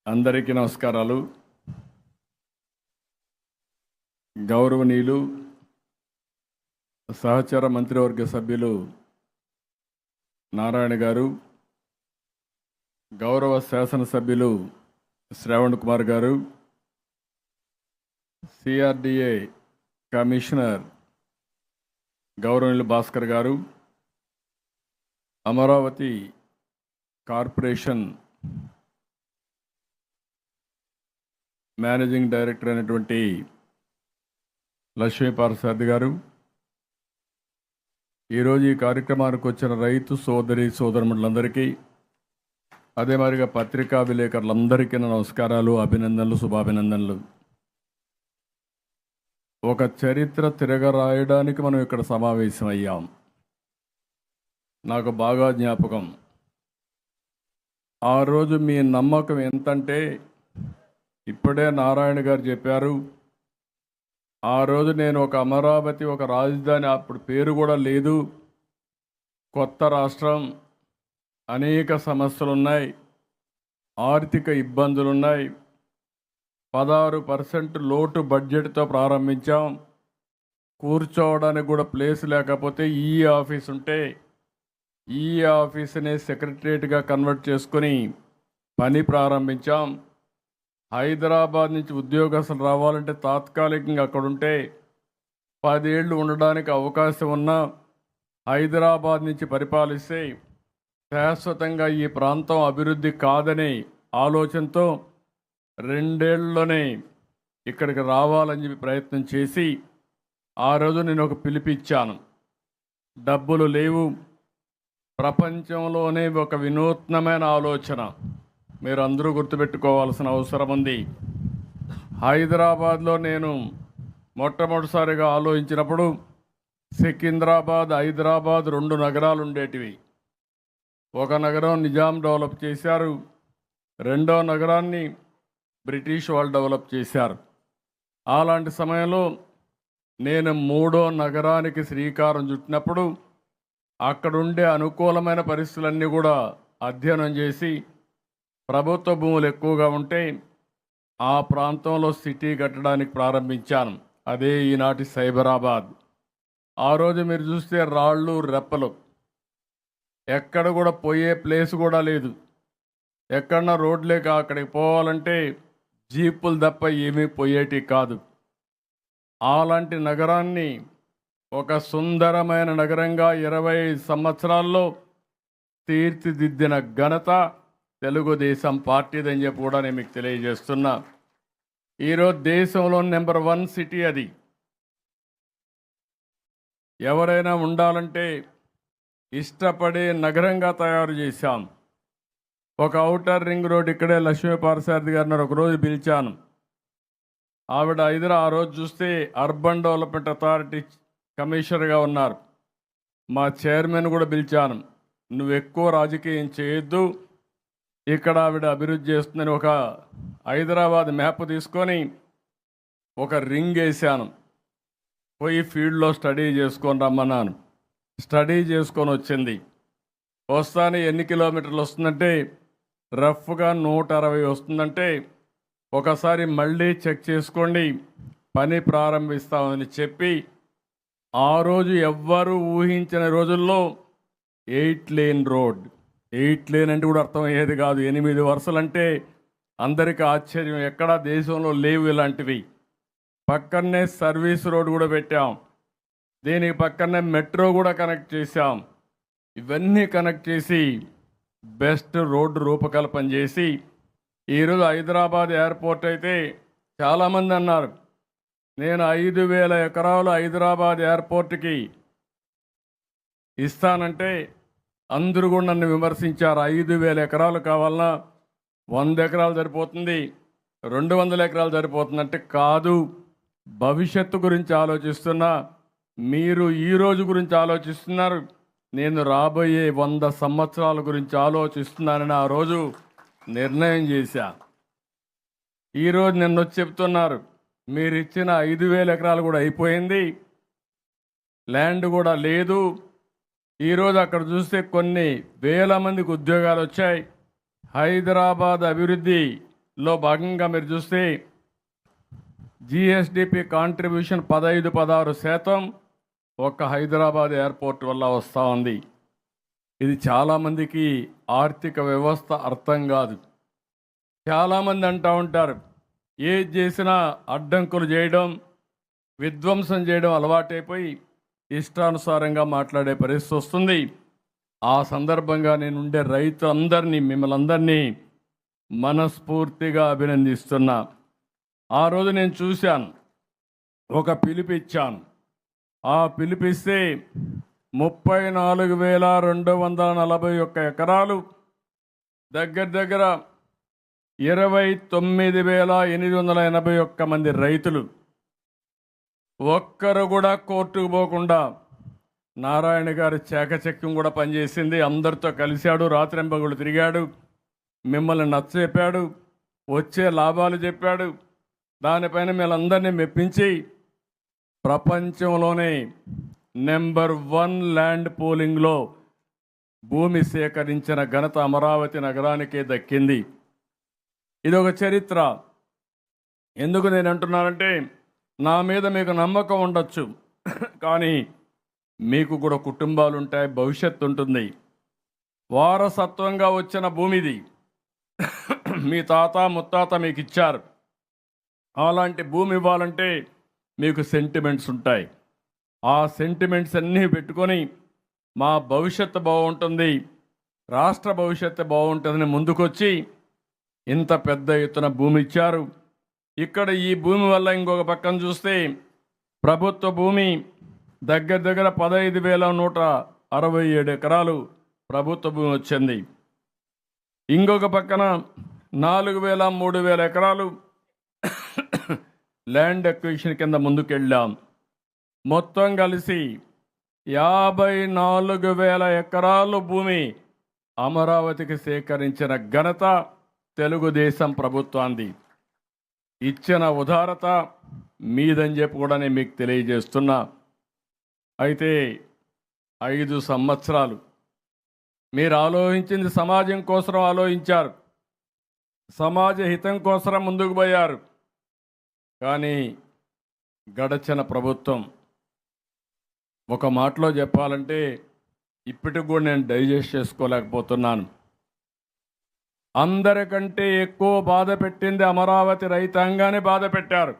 అందరికీ నమస్కారాలు. గౌరవనీయులు సహచర మంత్రివర్గ సభ్యులు నారాయణ గారు, గౌరవ శాసనసభ్యులు శ్రావణ్ కుమార్ గారు, సిఆర్డిఏ కమిషనర్ గౌరవనీయులు భాస్కర్ గారు, అమరావతి కార్పొరేషన్ మేనేజింగ్ డైరెక్టర్ అయినటువంటి లక్ష్మీపార్సారథి గారు, ఈరోజు ఈ కార్యక్రమానికి వచ్చిన రైతు సోదరి సోదరులందరికీ, అదే మాదిరిగా పత్రికా విలేకరులందరికీ నమస్కారాలు, అభినందనలు, శుభాభినందనలు. ఒక చరిత్ర తిరగరాయడానికి మనం ఇక్కడ సమావేశమయ్యాం. నాకు బాగా జ్ఞాపకం. ఆ రోజు మీ నమ్మకం ఎంతంటే, ఇప్పుడే నారాయణ గారు చెప్పారు, ఆ రోజు నేను ఒక అమరావతి, ఒక రాజధాని, అప్పుడు పేరు కూడా లేదు, కొత్త రాష్ట్రం, అనేక సమస్యలు ఉన్నాయి, ఆర్థిక ఇబ్బందులు ఉన్నాయి, 16% లోటు బడ్జెట్తో ప్రారంభించాం, కూర్చోవడానికి కూడా ప్లేస్ లేకపోతే ఈ ఆఫీస్ ఉంటే ఈ ఆఫీస్ని సెక్రటరియట్గా కన్వర్ట్ చేసుకొని పని ప్రారంభించాం. హైదరాబాద్ నుంచి ఉద్యోగస్తులు రావాలంటే తాత్కాలికంగా అక్కడుంటే 10 ఏళ్ళు ఉండడానికి అవకాశం ఉన్నా, హైదరాబాద్ నుంచి పరిపాలిస్తే శాశ్వతంగా ఈ ప్రాంతం అభివృద్ధి కాదనే ఆలోచనతో 2 ఏళ్లలోనే ఇక్కడికి రావాలని చెప్పి ప్రయత్నం చేసి, ఆ రోజు నేను ఒక పిలిపిచ్చాను. డబ్బులు లేవు, ప్రపంచంలోనే ఒక వినూత్నమైన ఆలోచన మీరు అందరూ గుర్తుపెట్టుకోవాల్సిన అవసరం ఉంది. హైదరాబాద్లో నేను మొట్టమొదటిసారిగా ఆలోచించినప్పుడు సికింద్రాబాద్, హైదరాబాద్ 2 నగరాలు ఉండేటివి. ఒక నగరం నిజాం డెవలప్ చేశారు, రెండో నగరాన్ని బ్రిటిష్ వాళ్ళు డెవలప్ చేశారు. అలాంటి సమయంలో నేను 3వ నగరానికి శ్రీకారం చుట్టినప్పుడు అక్కడుండే అనుకూలమైన పరిస్థితులన్నీ కూడా అధ్యయనం చేసి, ప్రభుత్వ భూములు ఎక్కువగా ఉంటే ఆ ప్రాంతంలో సిటీ కట్టడానికి ప్రారంభించాను. అదే ఈనాటి సైబరాబాద్. ఆ రోజు మీరు చూస్తే రాళ్ళు రెప్పలు, ఎక్కడ కూడా పోయే ప్లేస్ కూడా లేదు. ఎక్కడన్నా రోడ్లేక అక్కడికి పోవాలంటే జీపులు తప్ప ఏమీ పోయేటి కాదు. అలాంటి నగరాన్ని ఒక సుందరమైన నగరంగా 25 సంవత్సరాల్లో తీర్చిదిద్దిన ఘనత తెలుగుదేశం పార్టీదని చెప్పి కూడా నేను మీకు తెలియజేస్తున్నా. ఈరోజు దేశంలో నెంబర్ 1 సిటీ అది. ఎవరైనా ఉండాలంటే ఇష్టపడే నగరంగా తయారు చేశాం. ఒక ఔటర్ రింగ్ రోడ్ ఇక్కడే లక్ష్మీపార్సారథి గారిని ఒకరోజు పిలిచాను. ఆవిడ ఆ రోజు చూస్తే అర్బన్ డెవలప్మెంట్ అథారిటీ కమిషనర్గా ఉన్నారు. మా చైర్మన్ కూడా పిలిచాను, నువ్వు ఎక్కువ రాజకీయం చేయొద్దు, ఇక్కడ ఆవిడ అభివృద్ధి చేస్తుందని ఒక హైదరాబాద్ మ్యాప్ తీసుకొని ఒక రింగ్ వేసాను. పోయి ఫీల్డ్లో స్టడీ చేసుకొని రమ్మన్నాను. స్టడీ చేసుకొని వచ్చింది. వస్తానే ఎన్ని కిలోమీటర్లు వస్తుందంటే రఫ్గా 160 వస్తుందంటే, ఒకసారి మళ్ళీ చెక్ చేసుకోండి, పని ప్రారంభిస్తామని చెప్పి, ఆ రోజు ఎవ్వరూ ఊహించిన రోజుల్లో 8 లేన్ రోడ్. 8 లేన్ అంటే కూడా అర్థమయ్యేది కాదు. 8 వరుసలంటే అందరికీ ఆశ్చర్యం, ఎక్కడా దేశంలో లేవు ఇలాంటివి. పక్కనే సర్వీస్ రోడ్ కూడా పెట్టాం, దీనికి పక్కనే మెట్రో కూడా కనెక్ట్ చేశాం. ఇవన్నీ కనెక్ట్ చేసి బెస్ట్ రోడ్డు రూపకల్పన చేసి, ఈరోజు హైదరాబాద్ ఎయిర్పోర్ట్ అయితే చాలామంది అన్నారు, నేను 5,000 ఎకరాలు హైదరాబాద్ ఎయిర్పోర్ట్కి ఇస్తానంటే అందరూ కూడా నన్ను విమర్శించారు. 5,000 ఎకరాలు కావాలన్నా 100 ఎకరాలు సరిపోతుంది, 200 ఎకరాలు సరిపోతుందంటే, కాదు, భవిష్యత్తు గురించి ఆలోచిస్తున్నా, మీరు ఈరోజు గురించి ఆలోచిస్తున్నారు, నేను రాబోయే 100 సంవత్సరాల గురించి ఆలోచిస్తున్నానని ఆ రోజు నిర్ణయం చేశా. ఈరోజు నిన్న వచ్చి చెప్తున్నారు, మీరు ఇచ్చిన 5,000 ఎకరాలు కూడా అయిపోయింది, ల్యాండ్ కూడా లేదు. ఈరోజు అక్కడ చూస్తే కొన్ని వేల మందికి ఉద్యోగాలు వచ్చాయి. హైదరాబాద్ అభివృద్ధి లో భాగంగా మీరు చూస్తే జిఎస్డిపి కాంట్రిబ్యూషన్ 15-16% ఒక్క హైదరాబాద్ ఎయిర్పోర్ట్ వల్ల వస్తూ ఉంది. ఇది చాలామందికి ఆర్థిక వ్యవస్థ అర్థం కాదు. చాలామంది అంటూ ఉంటారు, ఏది చేసినా అడ్డంకులు చేయడం, విధ్వంసం చేయడం అలవాటైపోయి ఇష్టానుసారంగా మాట్లాడే పరిస్థితి వస్తుంది. ఆ సందర్భంగా నేను ఉండే రైతులందరినీ, మిమ్మల్ని అందరినీ మనస్ఫూర్తిగా అభినందిస్తున్నా. ఆ రోజు నేను చూశాను, ఒక పిలుపిచ్చాను. ఆ పిలిపిస్తే 34,241 ఎకరాలు, దగ్గర దగ్గర 29,881 మంది రైతులు, ఒక్కరు కూడా కోర్టుకు పోకుండా నారాయణ గారి చాకచక్యం కూడా పనిచేసింది. అందరితో కలిశాడు, రాత్రింబగుళ్ళు తిరిగాడు, మిమ్మల్ని నచ్చచెప్పాడు, వచ్చే లాభాలు చెప్పాడు. దానిపైన మీరందరినీ మెప్పించి ప్రపంచంలోనే నెంబర్ 1 ల్యాండ్ పూలింగ్లో భూమి సేకరించిన ఘనత అమరావతి నగరానికే దక్కింది. ఇది ఒక చరిత్ర. ఎందుకు నేను అంటున్నానంటే, నా మీద మీకు నమ్మకం ఉండొచ్చు, కానీ మీకు కూడా కుటుంబాలు ఉంటాయి, భవిష్యత్తు ఉంటుంది. వారసత్వంగా వచ్చిన భూమిది. మీ తాత ముత్తాత మీకు ఇచ్చారు. అలాంటి భూమి ఇవ్వాలంటే మీకు సెంటిమెంట్స్ ఉంటాయి. ఆ సెంటిమెంట్స్ అన్నీ పెట్టుకొని మా భవిష్యత్తు బాగుంటుంది, రాష్ట్ర భవిష్యత్తు బాగుంటుందని ముందుకొచ్చి ఇంత పెద్ద ఎత్తున భూమి ఇచ్చారు. ఇక్కడ ఈ భూమి వల్ల ఇంకొక పక్కన చూస్తే ప్రభుత్వ భూమి దగ్గర దగ్గర 15,167 ఎకరాలు ప్రభుత్వ భూమి వచ్చింది. ఇంకొక పక్కన 4,000, 3,000 ఎకరాలు ల్యాండ్ అక్విజిషన్ కింద ముందుకెళ్ళాం. మొత్తం కలిసి 54,000 ఎకరాలు భూమి అమరావతికి సేకరించిన ఘనత తెలుగుదేశం ప్రభుత్వాన్ని. ఇచ్చిన ఉదారత మీదని చెప్పి కూడా నేను మీకు తెలియజేస్తున్నా. అయితే 5 సంవత్సరాలు మీరు ఆలోచించింది సమాజం కోసం ఆలోచించారు, సమాజ హితం కోసం ముందుకు పోయారు. కానీ గడచిన ప్రభుత్వం, ఒక మాటలో చెప్పాలంటే ఇప్పటికి కూడా నేను డైజెస్ట్ చేసుకోలేకపోతున్నాను. అందరికంటే ఎక్కువ బాధ పెట్టింది అమరావతి రైతాంగాన్ని బాధ పెట్టారు.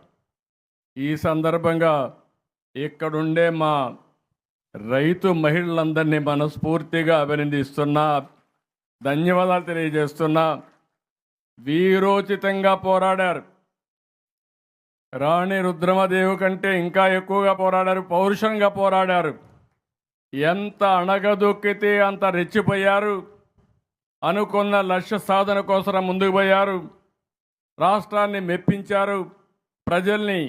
ఈ సందర్భంగా ఇక్కడుండే మా రైతు మహిళలందరినీ మనస్ఫూర్తిగా అభినందిస్తున్నా, ధన్యవాదాలు తెలియజేస్తున్నా. వీరోచితంగా పోరాడారు. రాణి రుద్రమదేవి కంటే ఇంకా ఎక్కువగా పోరాడారు, పౌరుషంగా పోరాడారు. ఎంత అణగదొక్కితే అంత రెచ్చిపోయారు. అనుకున్న లక్ష్య సాధన కోసం ముందుకు పోయారు. రాష్ట్రాన్ని మెప్పించారు. ప్రజల్ని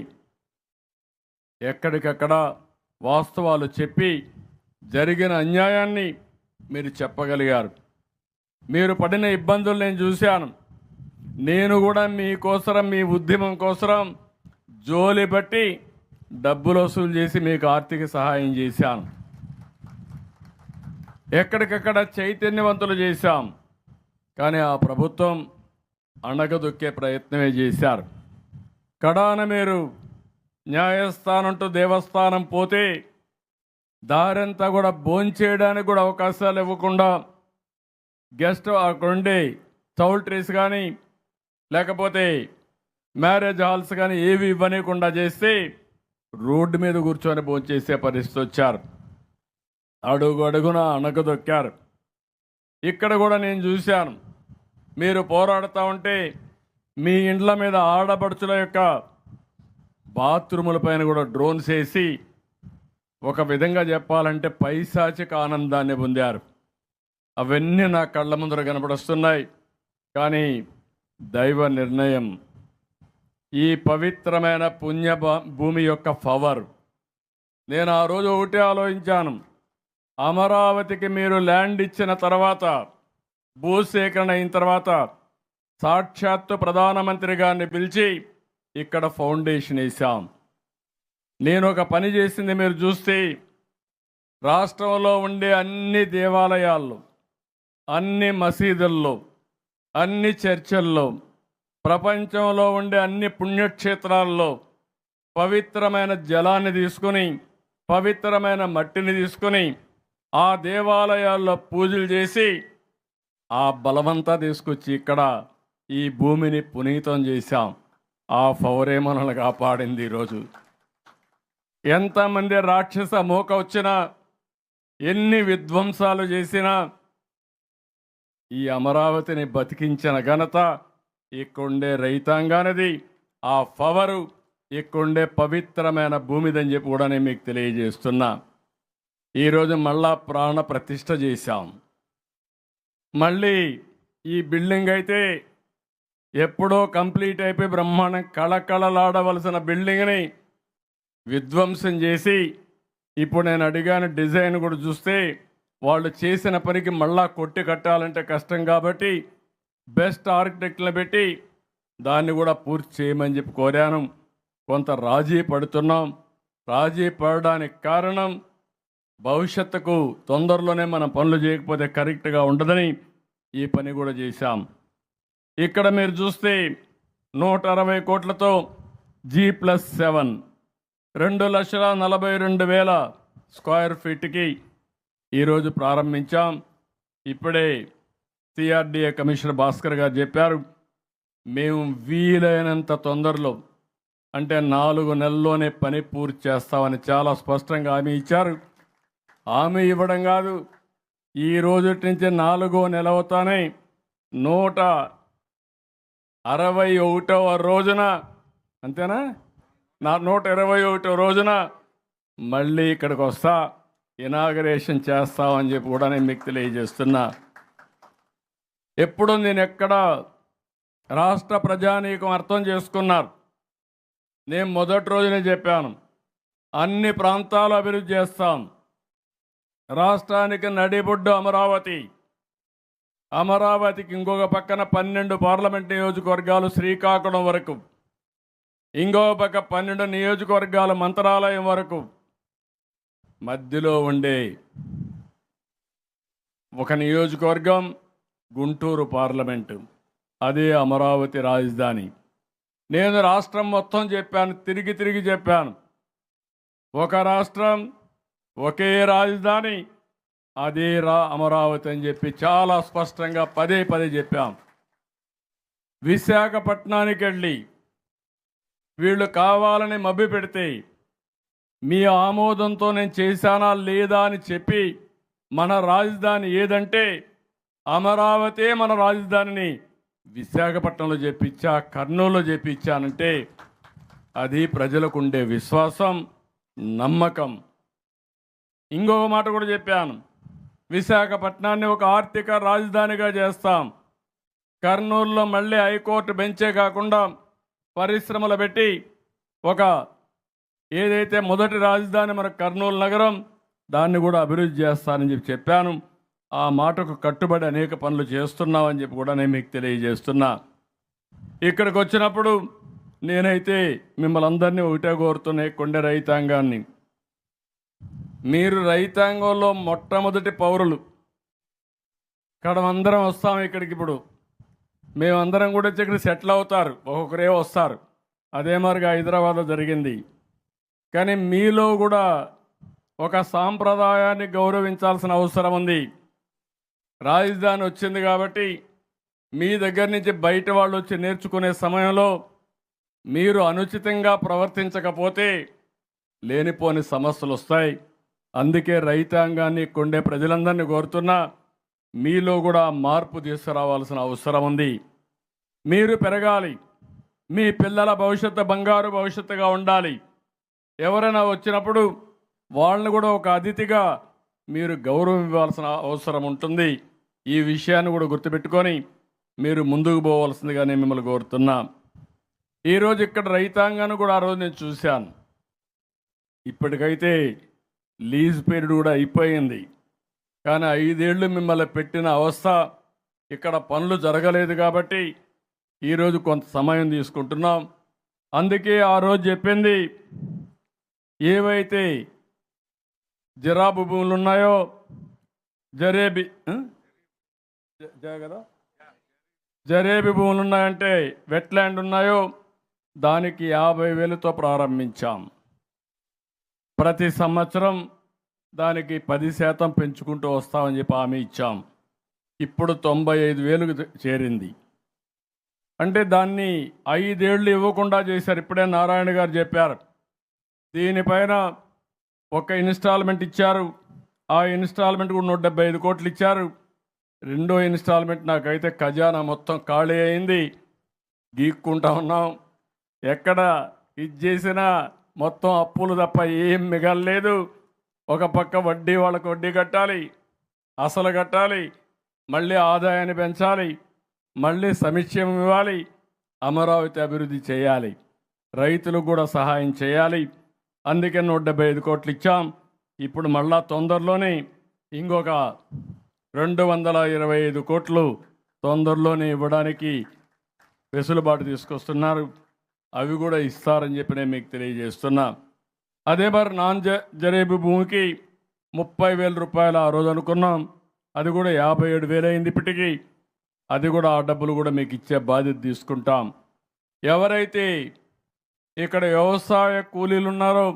ఎక్కడికక్కడ వాస్తవాలు చెప్పి జరిగిన అన్యాయాన్ని మీరు చెప్పగలిగారు. మీరు పడిన ఇబ్బందులు నేను చూశాను. నేను కూడా మీకోసరం, మీ ఉద్యమం కోసరం జోలి బట్టి డబ్బులు వసూలు చేసి మీకు ఆర్థిక సహాయం చేశాను. ఎక్కడికక్కడ చైతన్యవంతులు చేశాం. కానీ ఆ ప్రభుత్వం అణగదొక్కే ప్రయత్నమే చేశారు. కడాన మీరు న్యాయస్థానం టు దేవస్థానం పోతే దారంతా కూడా భోంచేయడానికి కూడా అవకాశాలు ఇవ్వకుండా, గెస్ట్ అక్కడుండే చౌల్ట్రీస్ కానీ లేకపోతే మ్యారేజ్ హాల్స్ కానీ ఏవి ఇవ్వనీయకుండా చేస్తే రోడ్డు మీద కూర్చొని భోంచేసే పరిస్థితి వచ్చారు. అడుగు అడుగున అణగదొక్కారు. ఇక్కడ కూడా నేను చూశాను, మీరు పోరాడుతూ ఉంటే మీ ఇండ్ల మీద ఆడపడుచుల యొక్క బాత్రూముల పైన కూడా డ్రోన్స్ వేసి ఒక విధంగా చెప్పాలంటే పైశాచిక ఆనందాన్ని పొందారు. అవన్నీ నా కళ్ళ ముందర కనపడుస్తున్నాయి. కానీ దైవ నిర్ణయం, ఈ పవిత్రమైన పుణ్య భూమి యొక్క పవర్. నేను ఆ రోజు ఒకటే ఆలోచించాను, అమరావతికి మీరు ల్యాండ్ ఇచ్చిన తర్వాత, భూసేకరణ అయిన తర్వాత సాక్షాత్తు ప్రధానమంత్రి గారిని పిలిచి ఇక్కడ ఫౌండేషన్ వేశాం. నేను ఒక పని చేసింది మీరు చూస్తే, రాష్ట్రంలో ఉండే అన్ని దేవాలయాల్లో, అన్ని మసీదుల్లో, అన్ని చర్చల్లో ప్రపంచంలో ఉండే అన్ని పుణ్యక్షేత్రాల్లో పవిత్రమైన జలాన్ని తీసుకుని, పవిత్రమైన మట్టిని తీసుకుని ఆ దేవాలయాల్లో పూజలు చేసి ఆ బలమంతా తీసుకొచ్చి ఇక్కడ ఈ భూమిని పునీతం చేశాం. ఆ పవరే మనల్ని కాపాడింది. ఈరోజు ఎంతమంది రాక్షస మోక వచ్చినా, ఎన్ని విధ్వంసాలు చేసినా ఈ అమరావతిని బతికించిన ఘనత ఇక్కడుండే రైతాంగానిది. ఆ పవరు ఇక్కడుండే పవిత్రమైన భూమిదని చెప్పి కూడా నేను మీకు తెలియజేస్తున్నా. ఈరోజు మళ్ళా ప్రాణ ప్రతిష్ఠ చేశాం. మళ్ళీ ఈ బిల్డింగ్ అయితే ఎప్పుడో కంప్లీట్ అయిపోయి బ్రహ్మాండం కళకళలాడవలసిన బిల్డింగ్ని విధ్వంసం చేసి, ఇప్పుడు నేను అడిగాను డిజైన్ కూడా చూస్తే వాళ్ళు చేసిన పనికి మళ్ళా కొట్టి కట్టాలంటే కష్టం కాబట్టి బెస్ట్ ఆర్కిటెక్ట్లను పెట్టి దాన్ని కూడా పూర్తి చేయమని చెప్పి కోరాను. కొంత రాజీ పడుతున్నాం. రాజీ పడడానికి కారణం భవిష్యత్తుకు తొందరలోనే మనం పనులు చేయకపోతే కరెక్ట్గా ఉండదని ఈ పని కూడా చేశాం. ఇక్కడ మీరు చూస్తే 160 కోట్లతో G+7 2,42,000 స్క్వేర్ ఫీట్కి ఈరోజు ప్రారంభించాం. ఇప్పుడే సిఆర్డీఏ కమిషనర్ భాస్కర్ గారు చెప్పారు, మేము వీలైనంత తొందరలో అంటే 4 నెలల్లోనే పని పూర్తి చేస్తామని చాలా స్పష్టంగా హామీ ఇచ్చారు. హామీ ఇవ్వడం కాదు, ఈ రోజు నుంచి 4వ నెల అవుతానే 161వ రోజున, అంతేనా, 121వ రోజున మళ్ళీ ఇక్కడికి వస్తా, ఇనాగరేషన్ చేస్తామని చెప్పి కూడా నేను మీకు తెలియజేస్తున్నా. ఎప్పుడు నేను ఎక్కడ రాష్ట్ర ప్రజానీకం అర్థం చేసుకున్నారు. నేను మొదటి రోజునే చెప్పాను, అన్ని ప్రాంతాలు అభివృద్ధి చేస్తాం. రాష్ట్రానికి నడిబొడ్డు అమరావతి, అమరావతికి ఇంకొక పక్కన 12 పార్లమెంట్ నియోజకవర్గాలు శ్రీకాకుళం వరకు, ఇంకొక పక్క 12 నియోజకవర్గాలు మంత్రాలయం వరకు, మధ్యలో ఉండే ఒక నియోజకవర్గం గుంటూరు పార్లమెంటు, అదే అమరావతి రాజధాని. నేను రాష్ట్రం మొత్తం చెప్పాను, తిరిగి తిరిగి చెప్పాను, ఒక రాష్ట్రం ఒకే రాజధాని, అదే అమరావతి అని చెప్పి చాలా స్పష్టంగా పదే పదే చెప్పాం. విశాఖపట్నానికి వెళ్ళి వీళ్ళు కావాలని మభ్య పెడితే మీ ఆమోదంతో నేను చేశానా లేదా అని చెప్పి మన రాజధాని ఏదంటే అమరావతి మన రాజధానిని విశాఖపట్నంలో చేపించా, కర్నూలులో చేపించానంటే అది ప్రజలకు ఉండే విశ్వాసం, నమ్మకం. ఇంకొక మాట కూడా చెప్పాను, విశాఖపట్నాన్ని ఒక ఆర్థిక రాజధానిగా చేస్తాం. కర్నూలులో మళ్ళీ హైకోర్టు బెంచే కాకుండా పరిశ్రమలు పెట్టి ఒక ఏదైతే మొదటి రాజధాని మన కర్నూలు నగరం, దాన్ని కూడా అభివృద్ధి చేస్తానని చెప్పి చెప్పాను. ఆ మాటకు కట్టుబడి అనేక పనులు చేస్తున్నామని చెప్పి కూడా నేను మీకు తెలియజేస్తున్నా. ఇక్కడికి వచ్చినప్పుడు నేనైతే మిమ్మల్ని అందరినీ ఒకటే కోరుతున్నా, కొండ రైతాంగాన్ని, మీరు రైతాంగంలో మొట్టమొదటి పౌరులు. ఇక్కడ అందరం వస్తాం ఇక్కడికి, ఇప్పుడు మేమందరం కూడా ఇక్కడ సెటిల్ అవుతారు, ఒక్కొక్కరే వస్తారు. అదే మరిగా హైదరాబాద్లో జరిగింది. కానీ మీలో కూడా ఒక సాంప్రదాయాన్ని గౌరవించాల్సిన అవసరం ఉంది. రాజధాని వచ్చింది కాబట్టి మీ దగ్గర నుంచి బయట వాళ్ళు వచ్చి నేర్చుకునే సమయంలో మీరు అనుచితంగా ప్రవర్తించకపోతే లేనిపోని సమస్యలు వస్తాయి. అందుకే రైతాంగాన్ని కొండే ప్రజలందరినీ కోరుతున్నా, మీలో కూడా మార్పు తీసుకురావాల్సిన అవసరం ఉంది. మీరు పెరగాలి, మీ పిల్లల భవిష్యత్తు బంగారు భవిష్యత్తుగా ఉండాలి. ఎవరైనా వచ్చినప్పుడు వాళ్ళని కూడా ఒక అతిథిగా మీరు గౌరవం ఇవ్వాల్సిన అవసరం ఉంటుంది. ఈ విషయాన్ని కూడా గుర్తుపెట్టుకొని మీరు ముందుకు పోవాల్సిందిగా నేను మిమ్మల్ని కోరుతున్నా. ఈరోజు ఇక్కడ రైతాంగాన్ని కూడా ఆ రోజు నేను చూశాను. ఇప్పటికైతే లీజ్ పీరియడ్ కూడా అయిపోయింది, కానీ 5 ఏళ్ళు మిమ్మల్ని పెట్టిన అవస్థ, ఇక్కడ పనులు జరగలేదు కాబట్టి ఈరోజు కొంత సమయం తీసుకుంటున్నాం. అందుకే ఆ రోజు చెప్పింది, ఏవైతే జరాబు భూములు ఉన్నాయో, కదా జరేబీ భూములు ఉన్నాయంటే వెట్లాండ్ ఉన్నాయో దానికి 50,000తో ప్రారంభించాం. ప్రతి సంవత్సరం దానికి 10% పెంచుకుంటూ వస్తామని చెప్పి హామీ ఇచ్చాం. ఇప్పుడు 95,000కు చేరింది. అంటే దాన్ని 5 ఏళ్ళు ఇవ్వకుండా చేశారు. ఇప్పుడే నారాయణ గారు చెప్పారు. దీనిపైన ఒక ఇన్స్టాల్మెంట్ ఇచ్చారు. ఆ ఇన్స్టాల్మెంట్ కూడా 175 కోట్లు ఇచ్చారు. రెండో ఇన్స్టాల్మెంట్ నాకైతే ఖజానా మొత్తం ఖాళీ అయింది. గీక్కుంటా ఉన్నాం. ఎక్కడ ఇది చేసినా మొత్తం అప్పులు తప్ప ఏం మిగలలేదు. ఒక పక్క వడ్డీ వాళ్ళకు వడ్డీ కట్టాలి, అసలు కట్టాలి, మళ్ళీ ఆదాయాన్ని పెంచాలి, మళ్ళీ సంక్షేమం ఇవ్వాలి, అమరావతి అభివృద్ధి చేయాలి, రైతులకు కూడా సహాయం చేయాలి. అందుకే 175 కోట్లు ఇచ్చాం. ఇప్పుడు మళ్ళా తొందరలోనే ఇంకొక 225 కోట్లు తొందరలోనే ఇవ్వడానికి వెసులుబాటు తీసుకొస్తున్నారు. అవి కూడా ఇస్తారని చెప్పి నేను మీకు తెలియజేస్తున్నా. అదే మరి జరేబీ భూమికి 30,000 రూపాయలు ఆ రోజు అనుకున్నాం. అది కూడా 57,000 అయింది ఇప్పటికీ. అది కూడా ఆ డబ్బులు కూడా మీకు ఇచ్చే బాధ్యత తీసుకుంటాం. ఎవరైతే ఇక్కడ వ్యవసాయ కూలీలు ఉన్నారో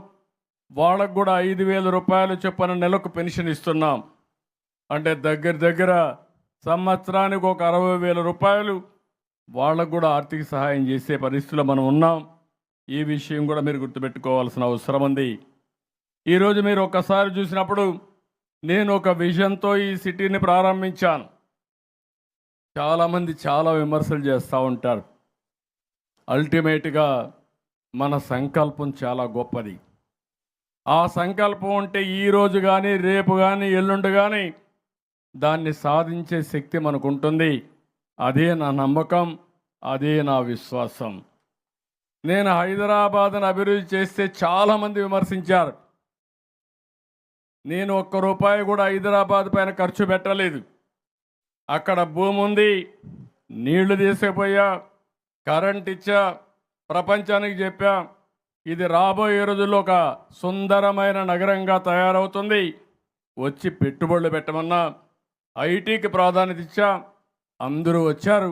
వాళ్ళకు కూడా 5,000 రూపాయలు చొప్పున నెలకు పెన్షన్ ఇస్తున్నాం. అంటే దగ్గర సంవత్సరానికి ఒక 60,000 రూపాయలు వాళ్ళకు కూడా ఆర్థిక సహాయం చేసే పరిస్థితిలో మనం ఉన్నాం. ఈ విషయం కూడా మీరు గుర్తుపెట్టుకోవాల్సిన అవసరం ఉంది. ఈరోజు మీరు ఒక్కసారి చూసినప్పుడు నేను ఒక విజన్తో ఈ సిటీని ప్రారంభించాను. చాలామంది చాలా విమర్శలు చేస్తూ ఉంటారు. అల్టిమేట్గా మన సంకల్పం చాలా గొప్పది. ఆ సంకల్పం ఉంటే ఈరోజు కానీ రేపు కానీ ఎల్లుండి కానీ దాన్ని సాధించే శక్తి మనకు ఉంటుంది. అదే నా నమ్మకం, అదే నా విశ్వాసం. నేను హైదరాబాద్ను అభివృద్ధి చేస్తే చాలామంది విమర్శించారు. నేను ₹1 కూడా హైదరాబాద్ పైన ఖర్చు పెట్టలేదు. అక్కడ భూమి ఉంది, నీళ్లు తీసుకుపోయా, కరెంట్ ఇచ్చా, ప్రపంచానికి చెప్పా ఇది రాబోయే రోజుల్లో ఒక సుందరమైన నగరంగా తయారవుతుంది, వచ్చి పెట్టుబడులు పెట్టమన్నా. ఐటీకి ప్రాధాన్యత ఇచ్చా, అందరూ వచ్చారు.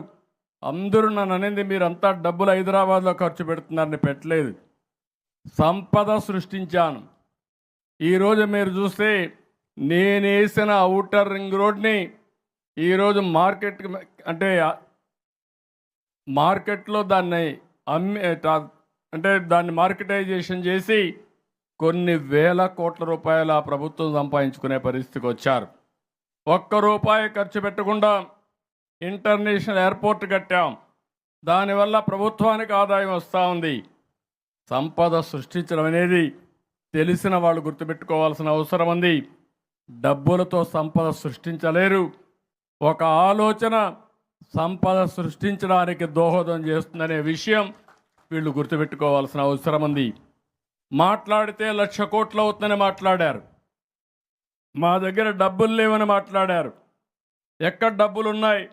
అందరూ నన్ను అనేది మీరంతా డబ్బులు హైదరాబాద్లో ఖర్చు పెడుతున్నారని పెట్టలేదు. సంపద సృష్టించాను. ఈరోజు మీరు చూస్తే నేనేసిన ఔటర్ రింగ్ రోడ్ని ఈరోజు మార్కెట్లో దాన్ని దాన్ని మార్కెటైజేషన్ చేసి కొన్ని వేల కోట్ల రూపాయలు ఆ ప్రభుత్వం సంపాదించుకునే పరిస్థితికి వచ్చారు. ₹1 ఖర్చు పెట్టకుండా ఇంటర్నేషనల్ ఎయిర్పోర్ట్ కట్టాం. దానివల్ల ప్రభుత్వానికి ఆదాయం వస్తూ ఉంది. సంపద సృష్టించడం అనేది తెలిసిన వాళ్ళు గుర్తుపెట్టుకోవాల్సిన అవసరం ఉంది. డబ్బులతో సంపద సృష్టించలేరు. ఒక ఆలోచన సంపద సృష్టించడానికి దోహదం చేస్తుందనే విషయం వీళ్ళు గుర్తుపెట్టుకోవాల్సిన అవసరం ఉంది. మాట్లాడితే 1,00,000 కోట్లు అవుతుందని మాట్లాడారు. మా దగ్గర డబ్బులు లేవని మాట్లాడారు. ఎక్కడ డబ్బులు ఉన్నాయి?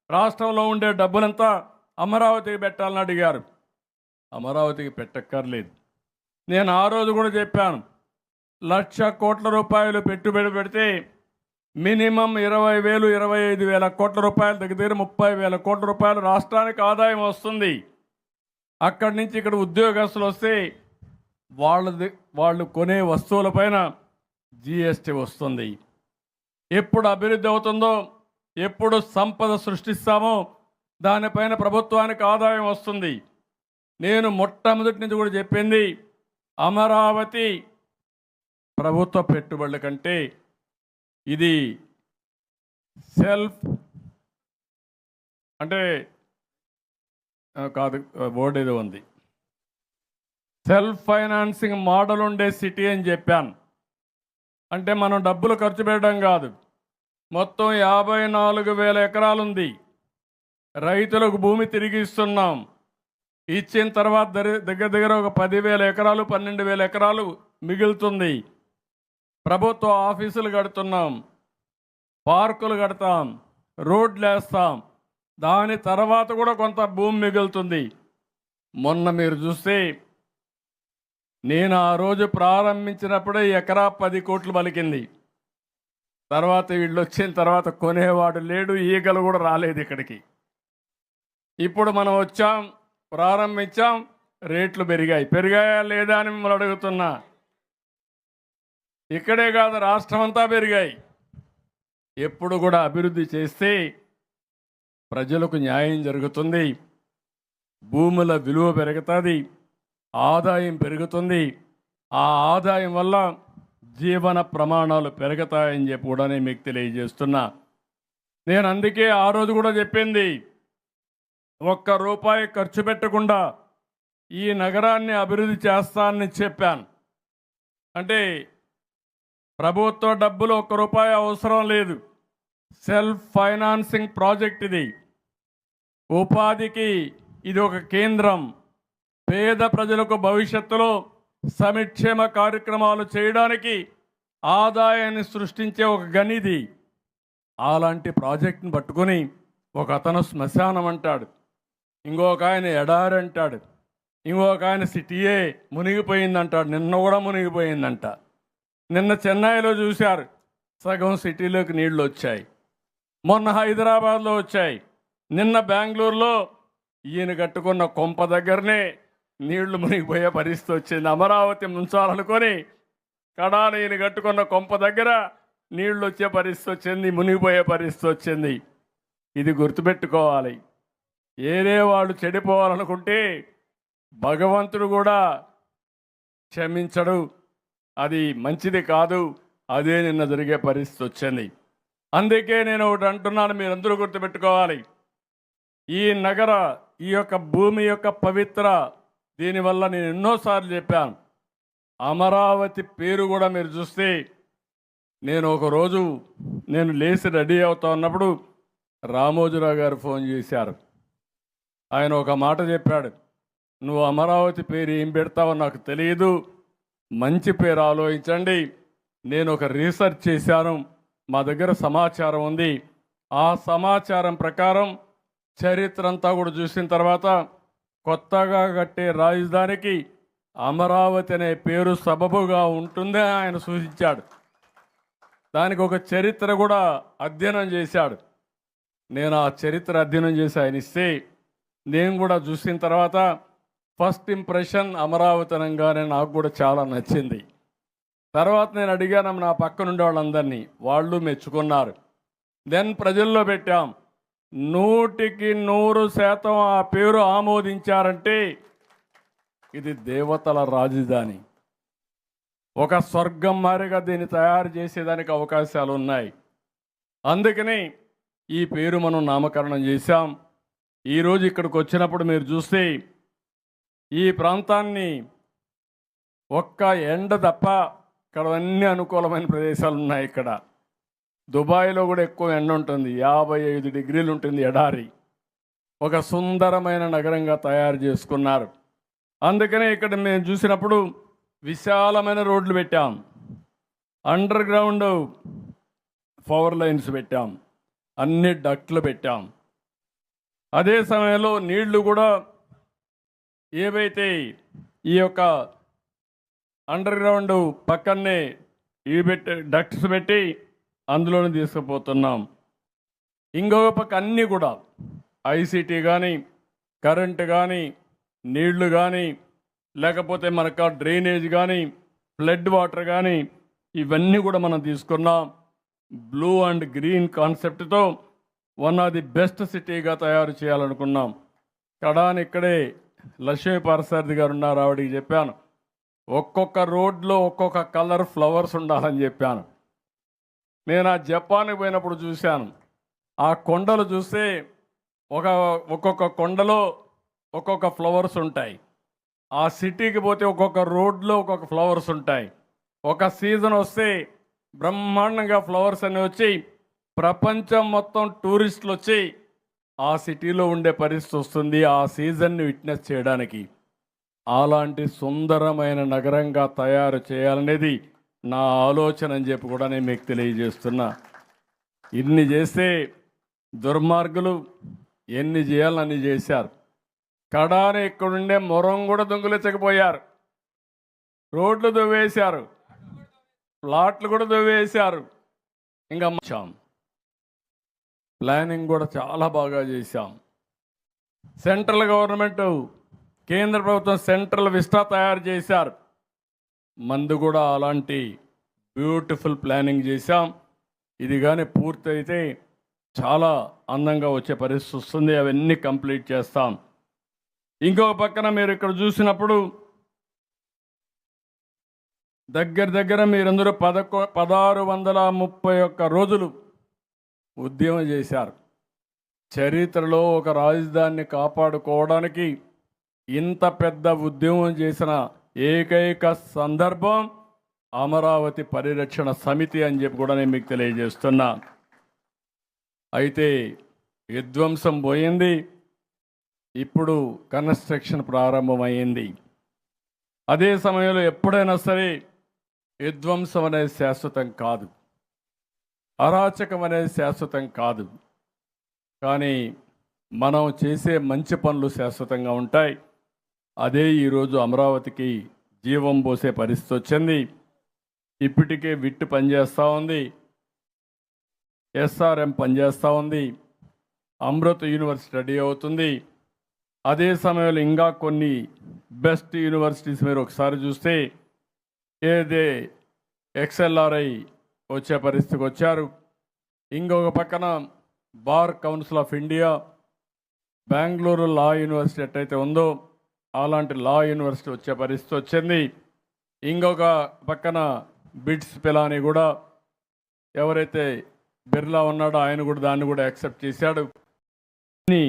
రాష్ట్రంలో ఉండే డబ్బులంతా అమరావతికి పెట్టాలని అడిగారు. అమరావతికి పెట్టక్కర్లేదు. నేను ఆ రోజు కూడా చెప్పాను, 1,00,000 కోట్ల రూపాయలు పెట్టుబడి పెడితే మినిమం 20,000, 25,000 కోట్ల రూపాయలు, దగ్గర 30,000 కోట్ల రూపాయలు రాష్ట్రానికి ఆదాయం వస్తుంది. అక్కడి నుంచి ఇక్కడ ఉద్యోగస్తులు వస్తే వాళ్ళు కొనే వస్తువులపైన జిఎస్టీ వస్తుంది. ఎప్పుడు అభివృద్ధి అవుతుందో, ఎప్పుడు సంపద సృష్టిస్తామో దానిపైన ప్రభుత్వానికి ఆదాయం వస్తుంది. నేను మొట్టమొదటి నుంచి కూడా చెప్పింది, అమరావతి ప్రభుత్వ పెట్టుబడుల కంటే ఇది బోర్డు ఏదో ఉంది, సెల్ఫ్ ఫైనాన్సింగ్ మోడల్ ఉండే సిటీ అని చెప్పాను. అంటే మనం డబ్బులు ఖర్చు పెట్టడం కాదు, మొత్తం 54,000 ఎకరాలు ఉంది. రైతులకు భూమి తిరిగి ఇస్తున్నాం. ఇచ్చిన తర్వాత దగ్గర ఒక 10,000 ఎకరాలు, 12,000 ఎకరాలు మిగులుతుంది. ప్రభుత్వ ఆఫీసులు కడుతున్నాం, పార్కులు కడతాం, రోడ్లు వేస్తాం. దాని తర్వాత కూడా కొంత భూమి మిగులుతుంది. మొన్న మీరు చూస్తే నేను ఆ రోజు ప్రారంభించినప్పుడే ఎకరా 10 కోట్లు పలికింది. తర్వాత వీళ్ళు వచ్చిన తర్వాత కొనేవాడు లేడు, ఈగలు కూడా రాలేదు ఇక్కడికి. ఇప్పుడు మనం వచ్చాం, ప్రారంభించాం, రేట్లు పెరిగాయా లేదా అని మిమ్మల్ని అడుగుతున్నా. ఇక్కడే కాదు, రాష్ట్రం అంతా పెరిగాయి. ఎప్పుడు కూడా అభివృద్ధి చేస్తే ప్రజలకు న్యాయం జరుగుతుంది, భూముల విలువ పెరుగుతుంది, ఆదాయం పెరుగుతుంది. ఆ ఆదాయం వల్ల జీవన ప్రమాణాలు పెరుగుతాయని చెప్పి కూడా నేను మీకు తెలియజేస్తున్నా. నేను అందుకే ఆ రోజు కూడా చెప్పింది, ఒక్క రూపాయి ఖర్చు పెట్టకుండా ఈ నగరాన్ని అభివృద్ధి చేస్తానని చెప్పాను. అంటే ప్రభుత్వ డబ్బులు ఒక్క రూపాయి అవసరం లేదు, సెల్ఫ్ ఫైనాన్సింగ్ ప్రాజెక్ట్ ఇది. ఉపాధికి ఇది ఒక కేంద్రం. పేద ప్రజలకు భవిష్యత్తులో సంక్షేమ కార్యక్రమాలు చేయడానికి ఆదాయాన్ని సృష్టించే ఒక గనిది. అలాంటి ప్రాజెక్ట్ని పట్టుకొని ఒక అతను శ్మశానం అంటాడు, ఇంకొక ఆయన ఎడారి అంటాడు, ఇంకొక ఆయన సిటీయే మునిగిపోయిందంటాడు. నిన్న కూడా మునిగిపోయిందంట. నిన్న చెన్నైలో చూశారు, సగం సిటీలోకి నీళ్లు వచ్చాయి. మొన్న హైదరాబాద్లో వచ్చాయి. నిన్న బెంగళూరులో ఈయన కట్టుకున్న కొంప దగ్గరనే నీళ్లు మునిగిపోయే పరిస్థితి వచ్చింది. అమరావతి ముంచాలనుకొని కడాన ఈయన కట్టుకున్న కొంప దగ్గర నీళ్లు వచ్చే పరిస్థితి వచ్చింది, మునిగిపోయే పరిస్థితి వచ్చింది. ఇది గుర్తుపెట్టుకోవాలి. ఏదే వాళ్ళు చెడిపోవాలనుకుంటే భగవంతుడు కూడా క్షమించడు, అది మంచిది కాదు. అదే నిన్న జరిగే పరిస్థితి వచ్చింది. అందుకే నేను ఒకటి అంటున్నాను, మీరందరూ గుర్తుపెట్టుకోవాలి. ఈ నగర, ఈ యొక్క భూమి యొక్క పవిత్ర, దీనివల్ల నేను ఎన్నోసార్లు చెప్పాను. అమరావతి పేరు కూడా మీరు చూస్తే, నేను ఒకరోజు నేను లేచి రెడీ అవుతా ఉన్నప్పుడు రామోజీరావు గారు ఫోన్ చేశారు. ఆయన ఒక మాట చెప్పాడు, నువ్వు అమరావతి పేరు ఏం పెడతావో నాకు తెలియదు, మంచి పేరు ఆలోచించండి. నేను ఒక రీసెర్చ్ చేశాను, మా దగ్గర సమాచారం ఉంది. ఆ సమాచారం ప్రకారం చరిత్ర అంతా కూడా చూసిన తర్వాత కొత్తగా కట్టే రాజధానికి అమరావతి అనే పేరు సబబుగా ఉంటుందని ఆయన సూచించాడు. దానికి ఒక చరిత్ర కూడా అధ్యయనం చేశాడు. నేను ఆ చరిత్ర అధ్యయనం చేసి ఆయన ఇస్తే, నేను కూడా చూసిన తర్వాత ఫస్ట్ ఇంప్రెషన్ అమరావతి అనగానే నాకు కూడా చాలా నచ్చింది. తర్వాత నేను అడిగాను నా పక్కనుండే వాళ్ళందరినీ, వాళ్ళు మెచ్చుకున్నారు. దెన్ ప్రజల్లో పెట్టాం. 100% ఆ పేరు ఆమోదించారంటే ఇది దేవతల రాజధాని, ఒక స్వర్గం మారిగా దీన్ని తయారు చేసేదానికి అవకాశాలు ఉన్నాయి. అందుకని ఈ పేరు మనం నామకరణం చేశాం. ఈరోజు ఇక్కడికి వచ్చినప్పుడు మీరు చూస్తే ఈ ప్రాంతాన్ని ఒక్క ఎండ తప్ప ఇక్కడ అన్ని అనుకూలమైన ప్రదేశాలు ఉన్నాయి. ఇక్కడ దుబాయ్లో కూడా ఎక్కువ ఎండ ఉంటుంది, 55 డిగ్రీలు ఉంటుంది ఎడారి. ఒక సుందరమైన నగరంగా తయారు చేసుకున్నారు. అందుకనే ఇక్కడ మేము చూసినప్పుడు విశాలమైన రోడ్లు పెట్టాం, అండర్ గ్రౌండ్ పవర్ లైన్స్ పెట్టాం, అన్ని డక్ట్లు పెట్టాం. అదే సమయంలో నీళ్లు కూడా ఏవైతే ఈ యొక్క అండర్ గ్రౌండ్ పక్కనే ఇవి పెట్టి డక్ట్స్ పెట్టి అందులోనే తీసుకుపోతున్నాం. ఇంకొక పక్క అన్నీ కూడా ఐసీటీ కానీ, కరెంటు కానీ, నీళ్లు కానీ, లేకపోతే మనకు డ్రైనేజ్ కానీ, ఫ్లడ్ వాటర్ కానీ, ఇవన్నీ కూడా మనం తీసుకున్నాం. బ్లూ అండ్ గ్రీన్ కాన్సెప్ట్తో వన్ ఆఫ్ ది బెస్ట్ సిటీగా తయారు చేయాలనుకున్నాం. కడాని ఇక్కడే లక్ష్మీ పార్సారథి గారు ఉన్నారు, ఆవిడికి చెప్పాను, ఒక్కొక్క రోడ్లో ఒక్కొక్క కలర్ ఫ్లవర్స్ ఉండాలని చెప్పాను. నేను ఆ జపాన్కి పోయినప్పుడు చూశాను, ఆ కొండలు చూస్తే ఒక్కొక్క కొండలో ఒక్కొక్క ఫ్లవర్స్ ఉంటాయి. ఆ సిటీకి పోతే ఒక్కొక్క రోడ్లో ఒక్కొక్క ఫ్లవర్స్ ఉంటాయి. ఒక సీజన్ వస్తే బ్రహ్మాండంగా ఫ్లవర్స్ అన్నీ వచ్చి ప్రపంచం మొత్తం టూరిస్టులు వచ్చి ఆ సిటీలో ఉండే పరిస్థితి వస్తుంది ఆ సీజన్ని విట్నెస్ చేయడానికి. అలాంటి సుందరమైన నగరంగా తయారు చేయాలనేది నా ఆలోచన అని చెప్పి కూడా నేను మీకు తెలియజేస్తున్నా. ఇన్ని చేస్తే దుర్మార్గులు ఎన్ని చేయాలని అన్ని చేశారు. కడాని ఇక్కడుండే మొరం కూడా దొంగిలించకపోయారు, రోడ్లు దువ్వేశారు, ప్లాట్లు కూడా దువ్వేశారు. ఇంకా ప్లానింగ్ కూడా చాలా బాగా చేశాం. సెంట్రల్ గవర్నమెంట్, కేంద్ర ప్రభుత్వం సెంట్రల్ విస్టా తయారు చేశారు. మందు కూడా అలాంటి బ్యూటిఫుల్ ప్లానింగ్ చేశాం. ఇది కానీ పూర్తయితే చాలా అందంగా వచ్చే పరిస్థితి వస్తుంది. అవన్నీ కంప్లీట్ చేస్తాం. ఇంకొక పక్కన మీరు ఇక్కడ చూసినప్పుడు దగ్గర మీరందరూ 1631 రోజులు ఉద్యమం చేశారు. చరిత్రలో ఒక రాజధానిని కాపాడుకోవడానికి ఇంత పెద్ద ఉద్యమం చేసిన ఏకైక సందర్భం అమరావతి పరిరక్షణ సమితి అని చెప్పి కూడా నేను మీకు తెలియజేస్తున్నా. అయితే విధ్వంసం పోయింది, ఇప్పుడు కన్స్ట్రక్షన్ ప్రారంభమైంది. అదే సమయంలో ఎప్పుడైనా సరే విధ్వంసం అనేది శాశ్వతం కాదు, అరాచకం అనేది శాశ్వతం కాదు. కానీ మనం చేసే మంచి పనులు శాశ్వతంగా ఉంటాయి. అదే ఈరోజు అమరావతికి జీవం పోసే పరిస్థితి వచ్చింది. ఇప్పటికే విట్టు పనిచేస్తూ ఉంది, ఎస్ఆర్ఎం పనిచేస్తూ ఉంది, అమృత్ యూనివర్సిటీ రెడీ అవుతుంది. అదే సమయంలో ఇంకా కొన్ని బెస్ట్ యూనివర్సిటీస్ మీరు ఒకసారి చూస్తే ఏదే ఎక్స్ఎల్ఆర్ఐ వచ్చే పరిస్థితికి వచ్చారు. ఇంకొక పక్కన bar council of India, Bengaluru law university ఎట్టయితే ఉందో అలాంటి లా యూనివర్సిటీ వచ్చే పరిస్థితి వచ్చింది. ఇంకొక పక్కన బిట్స్ పిలాని కూడా ఎవరైతే బిర్లా ఉన్నాడో ఆయన కూడా దాన్ని కూడా యాక్సెప్ట్ చేశాడు. అన్నీ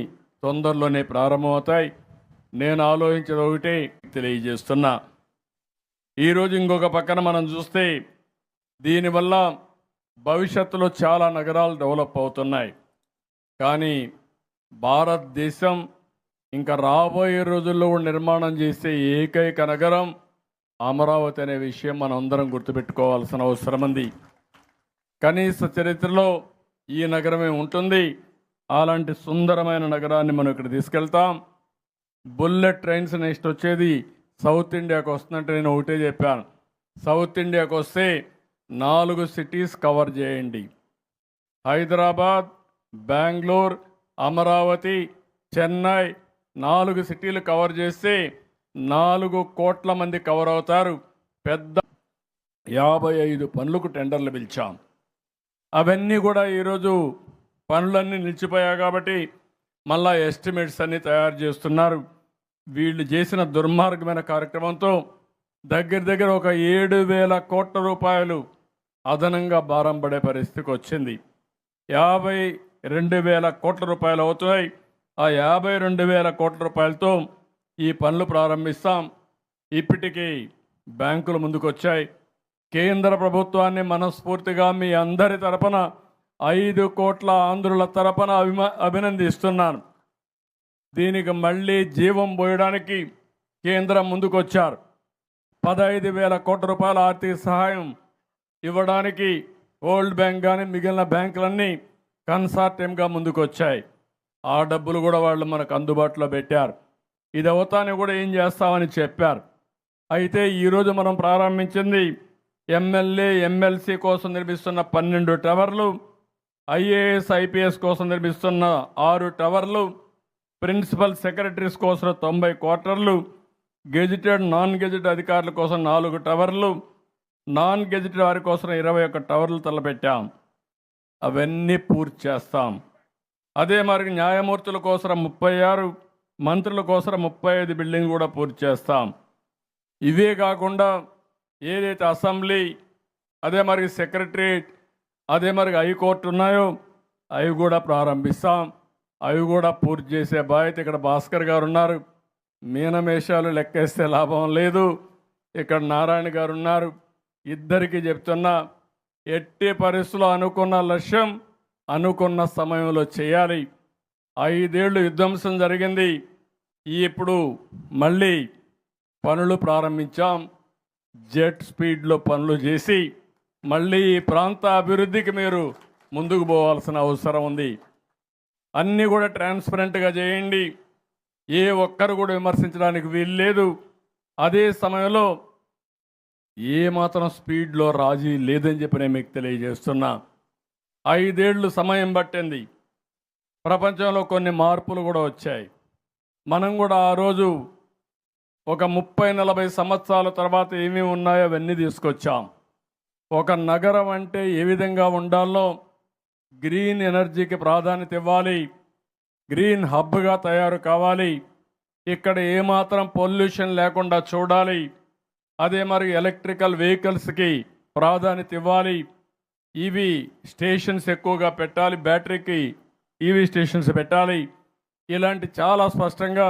తొందరలోనే ప్రారంభమవుతాయి. నేను ఆలోచించేది ఒకటే తెలియజేస్తున్నా. ఈరోజు ఇంకొక పక్కన మనం చూస్తే దీనివల్ల భవిష్యత్తులో చాలా నగరాలు డెవలప్ అవుతున్నాయి. కానీ భారతదేశం ఇంకా రాబోయే రోజుల్లో నిర్మాణం చేసే ఏకైక నగరం అమరావతి అనే విషయం మనం అందరం గుర్తుపెట్టుకోవాల్సిన అవసరం ఉంది. కనీస చరిత్రలో ఈ నగరమే ఉంటుంది. అలాంటి సుందరమైన నగరాన్ని మనం ఇక్కడ తీసుకెళ్తాం. బుల్లెట్ ట్రైన్స్ నెక్స్ట్ వచ్చేది సౌత్ ఇండియాకు వస్తుందంటే నేను ఒకటే చెప్పాను, సౌత్ ఇండియాకు వస్తే 4 సిటీస్ కవర్ చేయండి. హైదరాబాద్, బెంగళూరు, అమరావతి, చెన్నై 4 సిటీలు కవర్ చేస్తే 4 కోట్ల మంది కవర్ అవుతారు. పెద్ద 55 పనులకు టెండర్లు పిలిచాం. అవన్నీ కూడా ఈరోజు పనులన్నీ నిలిచిపోయాయి కాబట్టి మళ్ళా ఎస్టిమేట్స్ అన్నీ తయారు చేస్తున్నారు. వీళ్ళు చేసిన దుర్మార్గమైన కార్యక్రమంతో దగ్గర ఒక 7,000 కోట్ల రూపాయలు అదనంగా భారం పడే పరిస్థితికి వచ్చింది. 52,000 కోట్ల రూపాయలు అవుతాయి. ఆ 52,000 కోట్ల రూపాయలతో ఈ పనులు ప్రారంభిస్తాం. ఇప్పటికీ బ్యాంకులు ముందుకొచ్చాయి. కేంద్ర ప్రభుత్వాన్ని మనస్ఫూర్తిగా మీ అందరి తరపున 5 కోట్ల ఆంధ్రుల తరపున అభినందిస్తున్నాను. దీనికి మళ్ళీ జీవం పోయడానికి కేంద్రం ముందుకొచ్చారు. 15,000 కోట్ల రూపాయల ఆర్థిక సహాయం ఇవ్వడానికి వరల్డ్ బ్యాంక్ కానీ మిగిలిన బ్యాంకులన్నీ కన్సార్టియంగా ముందుకొచ్చాయి. ఆ డబ్బులు కూడా వాళ్ళు మనకు అందుబాటులో పెట్టారు. ఇది అవుతానే కూడా ఏం చేస్తామని చెప్పారు. అయితే ఈరోజు మనం ప్రారంభించింది ఎమ్మెల్యే ఎమ్మెల్సీ కోసం నిర్మిస్తున్న 12 టవర్లు, ఐఏఎస్ ఐపీఎస్ కోసం నిర్మిస్తున్న 6 టవర్లు, ప్రిన్సిపల్ సెక్రటరీస్ కోసం 90 క్వార్టర్లు, గెజిటెడ్ నాన్ గెజిటెడ్ అధికారుల కోసం 4 టవర్లు, నాన్ గెజిటెడ్ వారి కోసం 21 టవర్లు తలపెట్టాం. అవన్నీ పూర్తి చేస్తాం. అదే మరి న్యాయమూర్తుల కోసం 36, మంత్రుల కోసం 35 బిల్డింగ్ కూడా పూర్తి చేస్తాం. ఇవే కాకుండా ఏదైతే అసెంబ్లీ, అదే మరి సెక్రటరియట్, అదే మరి హైకోర్టు ఉన్నాయో అవి కూడా ప్రారంభిస్తాం. అవి కూడా పూర్తి చేసే బాధ్యత ఇక్కడ భాస్కర్ గారు ఉన్నారు. మీనమేషాలు లెక్కేస్తే లాభం లేదు. ఇక్కడ నారాయణ గారు ఉన్నారు. ఇద్దరికి చెప్తున్నా, ఎట్టి పరిస్థితుల్లో అనుకున్న లక్ష్యం అనుకున్న సమయంలో చేయాలి. 5 ఏళ్ళు విధ్వంసం జరిగింది. ఇప్పుడు మళ్ళీ పనులు ప్రారంభించాం. జెట్ స్పీడ్లో పనులు చేసి మళ్ళీ ఈ ప్రాంత అభివృద్ధికి మీరు ముందుకు పోవాల్సిన అవసరం ఉంది. అన్నీ కూడా ట్రాన్స్పరెంట్గా చేయండి. ఏ ఒక్కరు కూడా విమర్శించడానికి వీలు లేదు. అదే సమయంలో ఏమాత్రం స్పీడ్లో రాజీ లేదని చెప్పి నేను మీకు తెలియజేస్తున్నా. 5 ఏళ్ళు సమయం పట్టింది. ప్రపంచంలో కొన్ని మార్పులు కూడా వచ్చాయి. మనం కూడా ఆ రోజు ఒక 30-40 సంవత్సరాల తర్వాత ఏమేమి ఉన్నాయో అవన్నీ తీసుకొచ్చాం. ఒక నగరం అంటే ఏ విధంగా ఉండాలో గ్రీన్ ఎనర్జీకి ప్రాధాన్యత ఇవ్వాలి, గ్రీన్ హబ్గా తయారు కావాలి, ఇక్కడ ఏమాత్రం పొల్యూషన్ లేకుండా చూడాలి, అదే మరి ఎలక్ట్రికల్ వెహికల్స్కి ప్రాధాన్యత ఇవ్వాలి, ఈవీ స్టేషన్స్ ఎక్కువగా పెట్టాలి, బ్యాటరీకి ఈవీ స్టేషన్స్ పెట్టాలి. ఇలాంటి చాలా స్పష్టంగా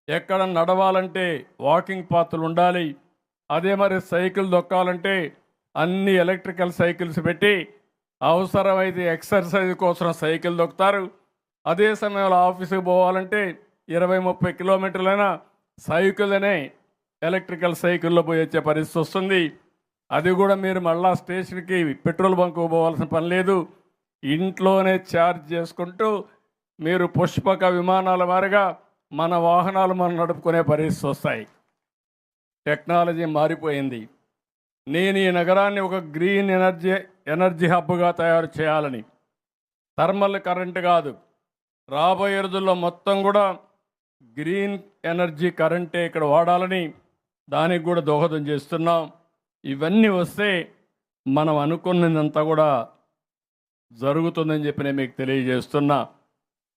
ఎక్కడ నడవాలంటే వాకింగ్ పాత్లు ఉండాలి, అదే మరి సైకిల్ దొక్కాలంటే అన్ని ఎలక్ట్రికల్ సైకిల్స్ పెట్టి అవసరమైతే ఎక్సర్సైజ్ కోసం సైకిల్ దొక్కుతారు. అదే సమయంలో ఆఫీసుకి పోవాలంటే 20-30 కిలోమీటర్లైనా సైకిల్ అనే ఎలక్ట్రికల్ సైకిల్లో పోయి వచ్చే పరిస్థితి వస్తుంది. అది కూడా మీరు మళ్ళా స్టేషన్కి పెట్రోల్ బంకు పోవాల్సిన పని లేదు, ఇంట్లోనే ఛార్జ్ చేసుకుంటూ మీరు పుష్పక విమానాల మారిగా మన వాహనాలు మనం నడుపుకునే పరిస్థితి వస్తాయి. టెక్నాలజీ మారిపోయింది. నేను ఈ నగరాన్ని ఒక గ్రీన్ ఎనర్జీ హబ్గా తయారు చేయాలని, థర్మల్ కరెంట్ కాదు, రాబోయే రోజుల్లో మొత్తం కూడా గ్రీన్ ఎనర్జీ కరెంటే ఇక్కడ వాడాలని దానికి కూడా దోహదం చేస్తున్నాం. ఇవన్నీ వస్తే మనం అనుకున్నదంతా కూడా జరుగుతుందని చెప్పి నేను మీకు తెలియజేస్తున్నా.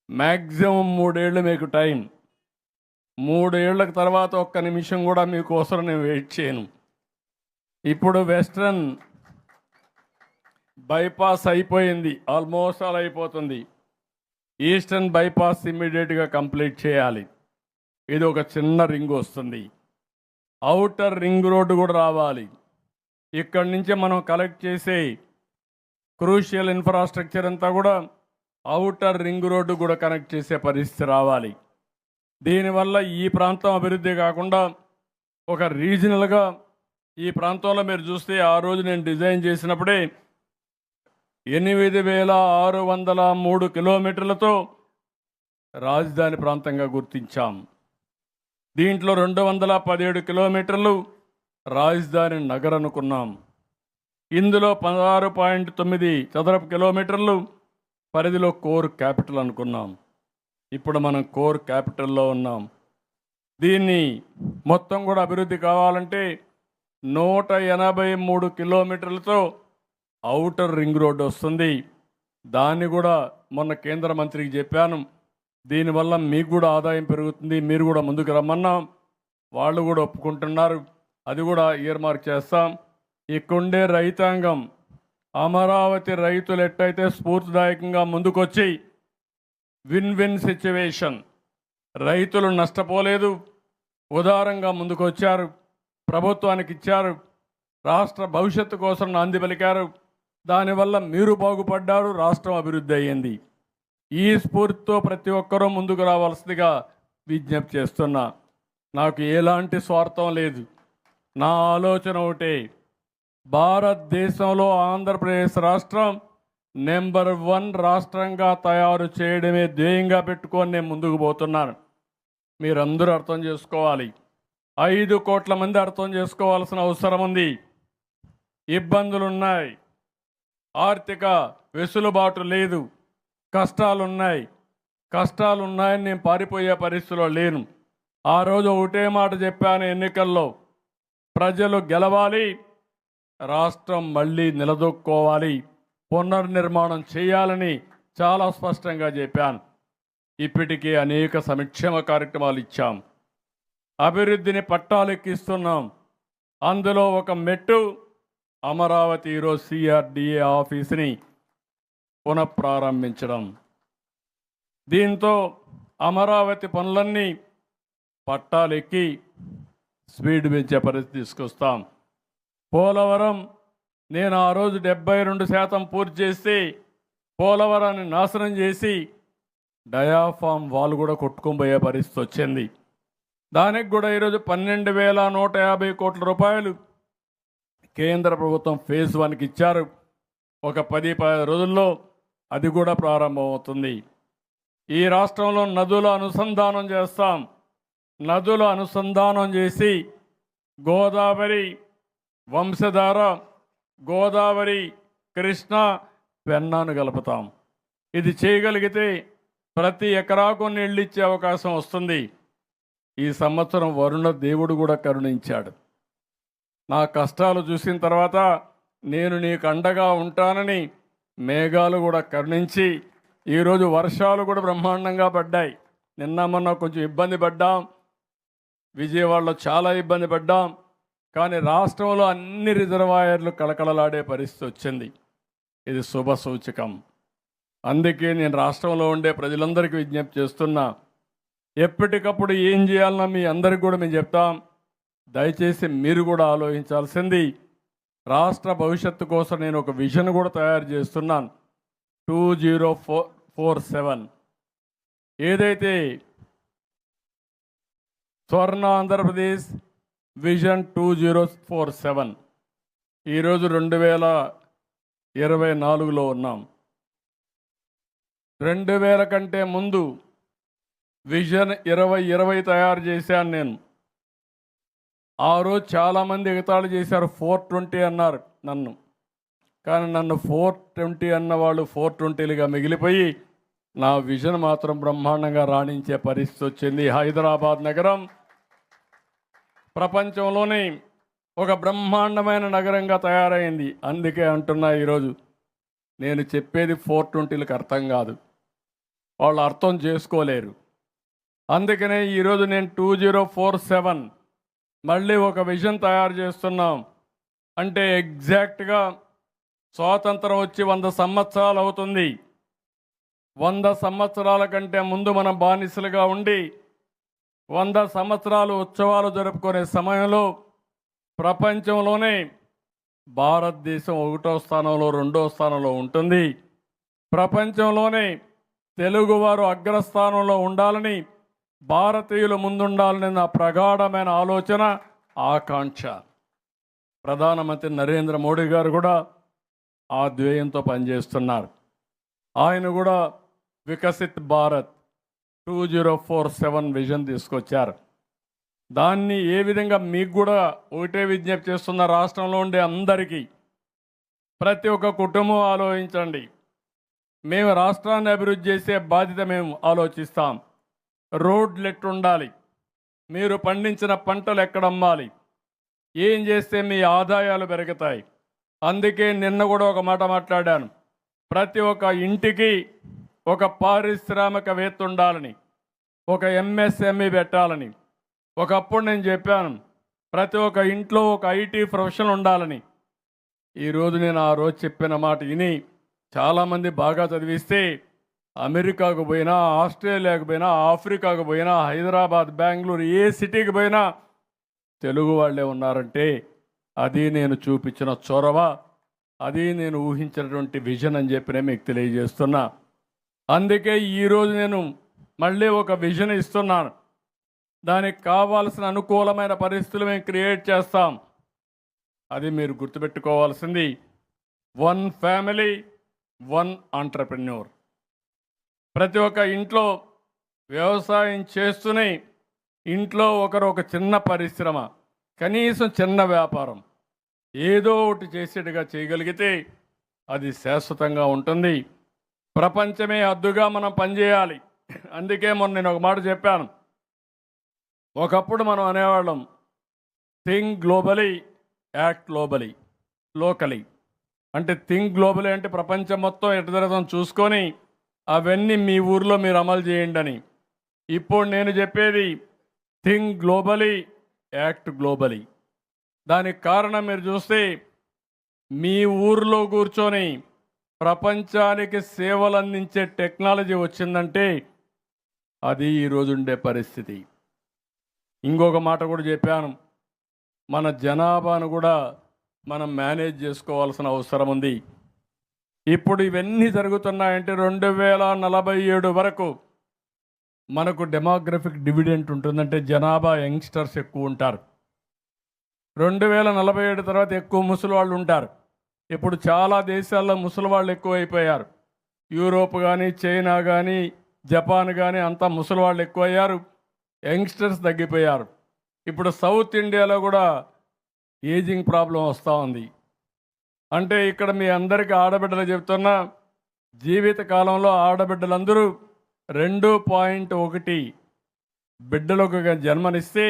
మ్యాక్సిమం 3 ఏళ్ళు మీకు టైం. 3 ఏళ్ల తర్వాత ఒక్క నిమిషం కూడా మీకోసం నేను వెయిట్ చేయను. ఇప్పుడు వెస్ట్రన్ బైపాస్ అయిపోయింది, ఆల్మోస్ట్ ఆల్ అయిపోతుంది. ఈస్టర్న్ బైపాస్ ఇమ్మీడియట్గా కంప్లీట్ చేయాలి. ఇది ఒక చిన్న రింగ్ వస్తుంది. అవుటర్ రింగ్ రోడ్డు కూడా రావాలి. ఇక్కడి నుంచి మనం కలెక్ట్ చేసే క్రూషియల్ ఇన్ఫ్రాస్ట్రక్చర్ అంతా కూడా అవుటర్ రింగ్ రోడ్డు కూడా కనెక్ట్ చేసే పరిస్థితి రావాలి. దీనివల్ల ఈ ప్రాంతం అభివృద్ధి కాకుండా ఒక రీజనల్గా ఈ ప్రాంతంలో మీరు చూస్తే ఆ రోజు నేను డిజైన్ చేసినప్పుడే 8,603 కిలోమీటర్లతో రాజధాని ప్రాంతంగా గుర్తించాం. దీంట్లో 217 కిలోమీటర్లు రాజధాని నగర్ అనుకున్నాం. ఇందులో 16.9 చదరపు కిలోమీటర్లు పరిధిలో కోర్ క్యాపిటల్ అనుకున్నాం. ఇప్పుడు మనం కోర్ క్యాపిటల్లో ఉన్నాం. దీన్ని మొత్తం కూడా అభివృద్ధి కావాలంటే 183 కిలోమీటర్లతో అవుటర్ రింగ్ రోడ్డు వస్తుంది. దాన్ని కూడా మొన్న కేంద్ర మంత్రికి చెప్పాను. దీనివల్ల మీకు కూడా ఆదాయం పెరుగుతుంది, మీరు కూడా ముందుకు రమ్మన్నాం, వాళ్ళు కూడా ఒప్పుకుంటున్నారు. అది కూడా ఇయర్ మార్క్ చేస్తాం. ఇక్కడుండే రైతాంగం, అమరావతి రైతులు ఎట్టయితే స్ఫూర్తిదాయకంగా ముందుకొచ్చి విన్ విన్ సిచ్యువేషన్, రైతులు నష్టపోలేదు, ఉదారంగా ముందుకొచ్చారు, ప్రభుత్వానికి ఇచ్చారు, రాష్ట్ర భవిష్యత్తు కోసం నాంది పలికారు. దానివల్ల మీరు బాగుపడ్డారు, రాష్ట్రం అభివృద్ధి అయ్యింది. ఈ స్ఫూర్తితో ప్రతి ఒక్కరూ ముందుకు రావాల్సిందిగా విజ్ఞప్తి చేస్తున్నా. నాకు ఎలాంటి స్వార్థం లేదు. నా ఆలోచన ఒకటే, భారతదేశంలో ఆంధ్రప్రదేశ్ రాష్ట్రం నెంబర్ 1 రాష్ట్రంగా తయారు చేయడమే ధ్యేయంగా పెట్టుకొని నేను ముందుకు పోతున్నాను. మీరందరూ అర్థం చేసుకోవాలి. 5 కోట్ల మంది అర్థం చేసుకోవాల్సిన అవసరం ఉంది. ఇబ్బందులున్నాయి, ఆర్థిక వెసులుబాటు లేదు, కష్టాలున్నాయని నేను పారిపోయే పరిస్థితిలో లేను. ఆ రోజు ఒకటే మాట చెప్పాను, ఎన్నికల్లో ప్రజలు గెలవాలి, రాష్ట్రం మళ్ళీ నిలదొక్కోవాలి, పునర్నిర్మాణం చేయాలని చాలా స్పష్టంగా చెప్పాను. ఇప్పటికే అనేక సంక్షేమ కార్యక్రమాలు ఇచ్చాం, అభివృద్ధిని పట్టాలెక్కిస్తున్నాం. అందులో ఒక మెట్టు అమరావతి ఈరోజు CRDA ఆఫీసుని పునఃప్రారంభించడం. దీంతో అమరావతి పనులన్నీ పట్టాలెక్కి స్పీడ్ పెంచే పరిస్థితి తీసుకొస్తాం. పోలవరం నేను ఆ రోజు 72% పూర్తి చేసి పోలవరాన్ని నాశనం చేసి డయాఫామ్ వాల్ కూడా కొట్టుకొని పోయే పరిస్థితి వచ్చింది. దానికి కూడా ఈరోజు 12,150 కోట్ల రూపాయలు కేంద్ర ప్రభుత్వం ఫేజ్ 1కి ఇచ్చారు. ఒక 10 రోజుల్లో అది కూడా ప్రారంభమవుతుంది. ఈ రాష్ట్రంలో నదుల అనుసంధానం చేస్తాం. నదుల అనుసంధానం చేసి గోదావరి, వంశధార, గోదావరి, కృష్ణ, పెన్నాను కలుపుతాం. ఇది చేయగలిగితే ప్రతి ఎకరాకు నీళ్ళు ఇచ్చే అవకాశం వస్తుంది. ఈ సంవత్సరం వరుణ దేవుడు కూడా కరుణించాడు. నా కష్టాలు చూసిన తర్వాత నేను నీకు అండగా ఉంటానని మేఘాలు కూడా కరుణించి ఈరోజు వర్షాలు కూడా బ్రహ్మాండంగా పడ్డాయి. నిన్న మొన్న కొంచెం ఇబ్బంది పడ్డాం, విజయవాడలో చాలా ఇబ్బంది పడ్డాం, కానీ రాష్ట్రంలో అన్ని రిజర్వాయర్లు కళకళలాడే పరిస్థితి వచ్చింది. ఇది శుభ సూచకం. అందుకే నేను రాష్ట్రంలో ఉండే ప్రజలందరికీ విజ్ఞప్తి చేస్తున్నా, ఎప్పటికప్పుడు ఏం చేయాలన్నా మీ అందరికి కూడా మేము చెప్తాం. దయచేసి మీరు కూడా ఆలోచించాల్సింది, రాష్ట్ర భవిష్యత్తు కోసం నేను ఒక విజన్ కూడా తయారు చేస్తున్నాను. 2047 ఏదైతే స్వర్ణ ఆంధ్రప్రదేశ్ విజన్ 2047 ఈరోజు 2024లో ఉన్నాం. 2000 కంటే ముందు విజన్ 2020 తయారు చేశాను నేను. ఆ రోజు చాలామంది ఎగతాళి చేశారు, 420 అన్నారు నన్ను. కానీ నన్ను 420 అన్న వాళ్ళు 420లుగా మిగిలిపోయి నా విజన్ మాత్రం బ్రహ్మాండంగా రాణించే పరిస్థితి వచ్చింది. హైదరాబాద్ నగరం ప్రపంచంలోనే ఒక బ్రహ్మాండమైన నగరంగా తయారైంది. అందుకే అంటున్నా, ఈరోజు నేను చెప్పేది 420లకు అర్థం కాదు, వాళ్ళు అర్థం చేసుకోలేరు. అందుకనే ఈరోజు నేను 2047 మళ్ళీ ఒక విజన్ తయారు చేస్తున్నాం. అంటే ఎగ్జాక్ట్గా స్వాతంత్రం వచ్చి 100 సంవత్సరాలు అవుతుంది. 100 సంవత్సరాల కంటే ముందు మనం బానిసలుగా ఉండి 100 సంవత్సరాలు ఉత్సవాలు జరుపుకునే సమయంలో ప్రపంచంలోనే భారతదేశం 1వ స్థానంలో 2వ స్థానంలో ఉంటుంది. ప్రపంచంలోనే తెలుగువారు అగ్రస్థానంలో ఉండాలని, భారతీయులు ముందుండాలని నా ప్రగాఢమైన ఆలోచన, ఆకాంక్ష. ప్రధానమంత్రి నరేంద్ర మోడీ గారు కూడా ఆ ధ్యేయంతో పనిచేస్తున్నారు. ఆయన కూడా వికసిత్ భారత్ 2047 విజన్ తీసుకొచ్చారు. దాన్ని ఏ విధంగా మీకు కూడా ఒకటే విజ్ఞప్తి చేస్తున్న, రాష్ట్రంలో ఉండే అందరికీ, ప్రతి ఒక్క కుటుంబం ఆలోచించండి. మేము రాష్ట్రాన్ని అభివృద్ధి చేసే బాధ్యత మేము ఆలోచిస్తాం. రోడ్లు ఎట్టుండాలి, మీరు పండించిన పంటలు ఎక్కడ అమ్మాలి, ఏం చేస్తే మీ ఆదాయాలు పెరుగుతాయి. అందుకే నిన్న కూడా ఒక మాట మాట్లాడాను, ప్రతి ఒక్క ఇంటికి ఒక పారిశ్రామికవేత్త ఉండాలని, ఒక ఎంఎస్ఎంఈ పెట్టాలని. ఒకప్పుడు నేను చెప్పాను, ప్రతి ఒక్క ఇంట్లో ఒక ఐటీ ప్రొఫెషనల్ ఉండాలని. ఈరోజు నేను ఆ రోజు చెప్పిన మాట విని చాలామంది బాగా చదివిస్తే అమెరికాకు పోయినా, ఆస్ట్రేలియాకు పోయినా, ఆఫ్రికాకు పోయినా, హైదరాబాద్, బెంగళూరు, ఏ సిటీకి పోయినా తెలుగు వాళ్ళే ఉన్నారంటే అది నేను చూపించిన చొరవ, అది నేను ఊహించినటువంటి విజన్ అని చెప్పి నేను మీకు తెలియజేస్తున్నా. అందుకే ఈరోజు నేను మళ్ళీ ఒక విజన్ ఇస్తున్నాను. దానికి కావాల్సిన అనుకూలమైన పరిస్థితులు మేము క్రియేట్ చేస్తాం. అది మీరు గుర్తుపెట్టుకోవాల్సింది, 1 ఫ్యామిలీ 1 ఎంటర్‌ప్రెన్యూర్. ప్రతి ఒక్క ఇంట్లో వ్యవసాయం చేస్తూనే ఇంట్లో ఒకరు ఒక చిన్న పరిశ్రమ, కనీసం చిన్న వ్యాపారం ఏదో ఒకటి చేసేట్టుగా చేయగలిగితే అది శాశ్వతంగా ఉంటుంది. ప్రపంచమే హద్దుగా మనం పనిచేయాలి. అందుకే మొన్న నేను ఒక మాట చెప్పాను, ఒకప్పుడు మనం అనేవాళ్ళం think globally, act globally, locally. అంటే థింక్ గ్లోబలీ అంటే ప్రపంచం మొత్తం ఎటు జరుగుతుందో చూసుకొని అవన్నీ మీ ఊర్లో మీరు అమలు చేయండి అని. ఇప్పుడు నేను చెప్పేది థింక్ గ్లోబలీ, యాక్ట్ గ్లోబలీ. దానికి కారణం మీరు చూస్తే, మీ ఊర్లో కూర్చొని ప్రపంచానికి సేవలు అందించే టెక్నాలజీ వచ్చిందంటే అది ఈరోజు ఉండే పరిస్థితి. ఇంకొక మాట కూడా చెప్పాను, మన జనాభాను కూడా మనం మేనేజ్ చేసుకోవాల్సిన అవసరం ఉంది. ఇప్పుడు ఇవన్నీ జరుగుతున్నాయంటే 2047 వరకు మనకు డెమోగ్రఫిక్ డివిడెంట్ ఉంటుందంటే జనాభా యంగ్స్టర్స్ ఎక్కువ ఉంటారు. 2047 తర్వాత ఎక్కువ ముసలి వాళ్ళు ఉంటారు. ఇప్పుడు చాలా దేశాల్లో ముసలి వాళ్ళు ఎక్కువైపోయారు. యూరోప్ కానీ, చైనా కానీ, జపాన్ కానీ అంతా ముసలి వాళ్ళు ఎక్కువయ్యారు, యంగ్స్టర్స్ తగ్గిపోయారు. ఇప్పుడు సౌత్ ఇండియాలో కూడా ఏజింగ్ ప్రాబ్లం వస్తూ ఉంది. అంటే ఇక్కడ మీ అందరికీ ఆడబిడ్డలు చెప్తున్నా, జీవిత కాలంలో ఆడబిడ్డలందరూ 2.1 బిడ్డలకు జన్మనిస్తే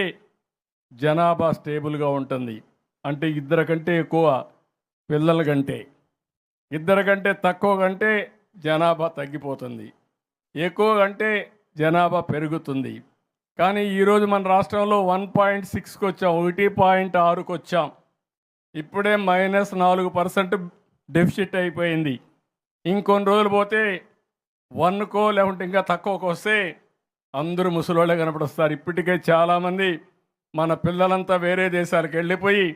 జనాభా స్టేబుల్గా ఉంటుంది. అంటే ఇద్దరు కంటే ఎక్కువ పిల్లల కంటే, ఇద్దరు కంటే తక్కువ కంటే జనాభా తగ్గిపోతుంది, ఎక్కువ కంటే జనాభా పెరుగుతుంది. కానీ ఈరోజు మన రాష్ట్రంలో 1.6కి వచ్చాం, 1.6కి వచ్చాం. ఇప్పుడే -4% డెఫిసిట్ అయిపోయింది. ఇంకొన్ని రోజులు పోతే 1కో లేకుంటే ఇంకా తక్కువకు వస్తే అందరూ ముసలోళ్ళే కనపడొస్తారు. ఇప్పటికే చాలామంది మన పిల్లలంతా వేరే దేశాలకు వెళ్ళిపోయి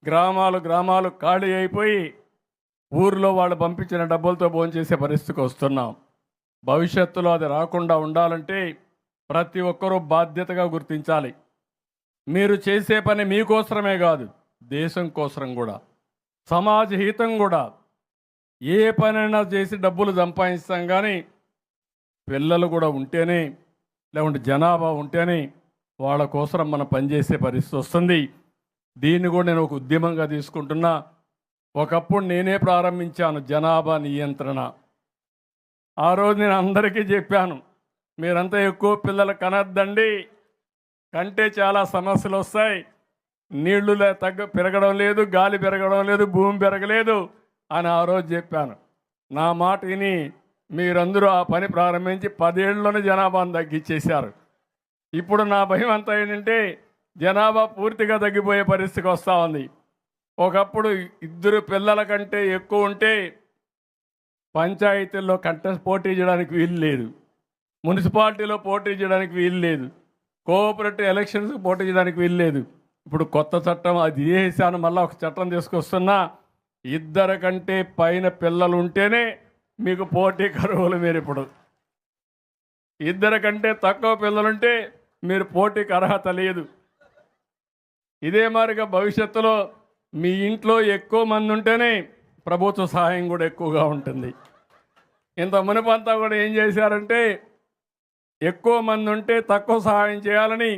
గ్రామాలు ఖాళీ అయిపోయి ఊర్లో వాళ్ళు పంపించిన డబ్బులతో భోంచేసే పరిస్థితికి వస్తున్నాం. భవిష్యత్తులో అది రాకుండా ఉండాలంటే ప్రతి ఒక్కరూ బాధ్యతగా గుర్తించాలి. మీరు చేసే పని మీకోసరమే కాదు, దేశం కోసం కూడా, సమాజ హితం కూడా. ఏ పనైనా చేసి డబ్బులు సంపాదిస్తాం, కానీ పిల్లలు కూడా ఉంటేనే, లేకుంటే జనాభా ఉంటేనే వాళ్ళ కోసం మనం పనిచేసే పరిస్థితి వస్తుంది. దీన్ని కూడా నేను ఒక ఉద్యమంగా తీసుకుంటున్నా. ఒకప్పుడు నేనే ప్రారంభించాను జనాభా నియంత్రణ. ఆ రోజు నేను అందరికీ చెప్పాను, మీరంతా ఎక్కువ పిల్లలు కనద్దండి, కంటే చాలా సమస్యలు వస్తాయి. నీళ్లు పెరగడం లేదు, గాలి పెరగడం లేదు, భూమి పెరగలేదు అని ఆ రోజు చెప్పాను. నా మాట విని మీరందరూ ఆ పని ప్రారంభించి 10 ఏళ్ళలోనే జనాభాను తగ్గించేశారు. ఇప్పుడు నా భయం అంతా ఏంటంటే జనాభా పూర్తిగా తగ్గిపోయే పరిస్థితికి వస్తూ ఉంది. ఒకప్పుడు 2 పిల్లల కంటే ఎక్కువ ఉంటే పంచాయతీల్లో పోటీ చేయడానికి వీలు లేదు, మున్సిపాలిటీలో పోటీ చేయడానికి వీలు లేదు, కోఆపరేటివ్ ఎలక్షన్స్కి పోటీ చేయడానికి వీలు లేదు. ఇప్పుడు కొత్త చట్టం అది చేశాను, మళ్ళీ ఒక చట్టం తీసుకొస్తున్నా. 2 కంటే పైన పిల్లలు ఉంటేనే మీకు పోటీ కరువులు. మీరు ఇప్పుడు 2 కంటే తక్కువ పిల్లలుంటే మీరు పోటీకి అర్హత లేదు. ఇదే మాదిరిగా భవిష్యత్తులో మీ ఇంట్లో ఎక్కువ మంది ఉంటేనే ప్రభుత్వ సహాయం కూడా ఎక్కువగా ఉంటుంది. ఇంత మునుపంతా కూడా ఏం చేశారంటే ఎక్కువ మంది ఉంటే తక్కువ సహాయం చేయాలని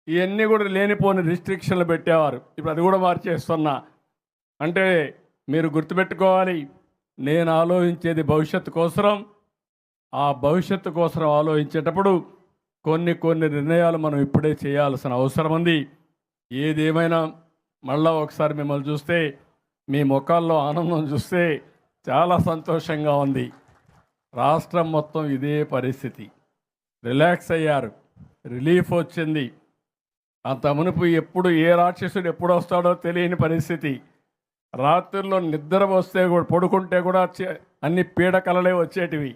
ఇవన్నీ కూడా లేనిపోని రిస్ట్రిక్షన్లు పెట్టేవారు. ఇప్పుడు అది కూడా మార్చేస్తున్నా. అంటే మీరు గుర్తుపెట్టుకోవాలి, నేను ఆలోచించేది భవిష్యత్తు కోసం. ఆ భవిష్యత్తు కోసం ఆలోచించేటప్పుడు కొన్ని నిర్ణయాలు మనం ఇప్పుడే చేయాల్సిన అవసరం ఉంది. ఏదేమైనా మళ్ళా ఒకసారి మిమ్మల్ని చూస్తే, మీ ముఖాల్లో ఆనందం చూస్తే చాలా సంతోషంగా ఉంది. రాష్ట్రం మొత్తం ఇదే పరిస్థితి, రిలాక్స్ అయ్యారు, రిలీఫ్ వచ్చింది. అంత మునుపు ఎప్పుడు ఏ రాక్షసుడు ఎప్పుడు వస్తాడో తెలియని పరిస్థితి. రాత్రుల్లో నిద్ర వస్తే కూడా, పడుకుంటే కూడా అన్ని పీడకలలే వచ్చేటివి.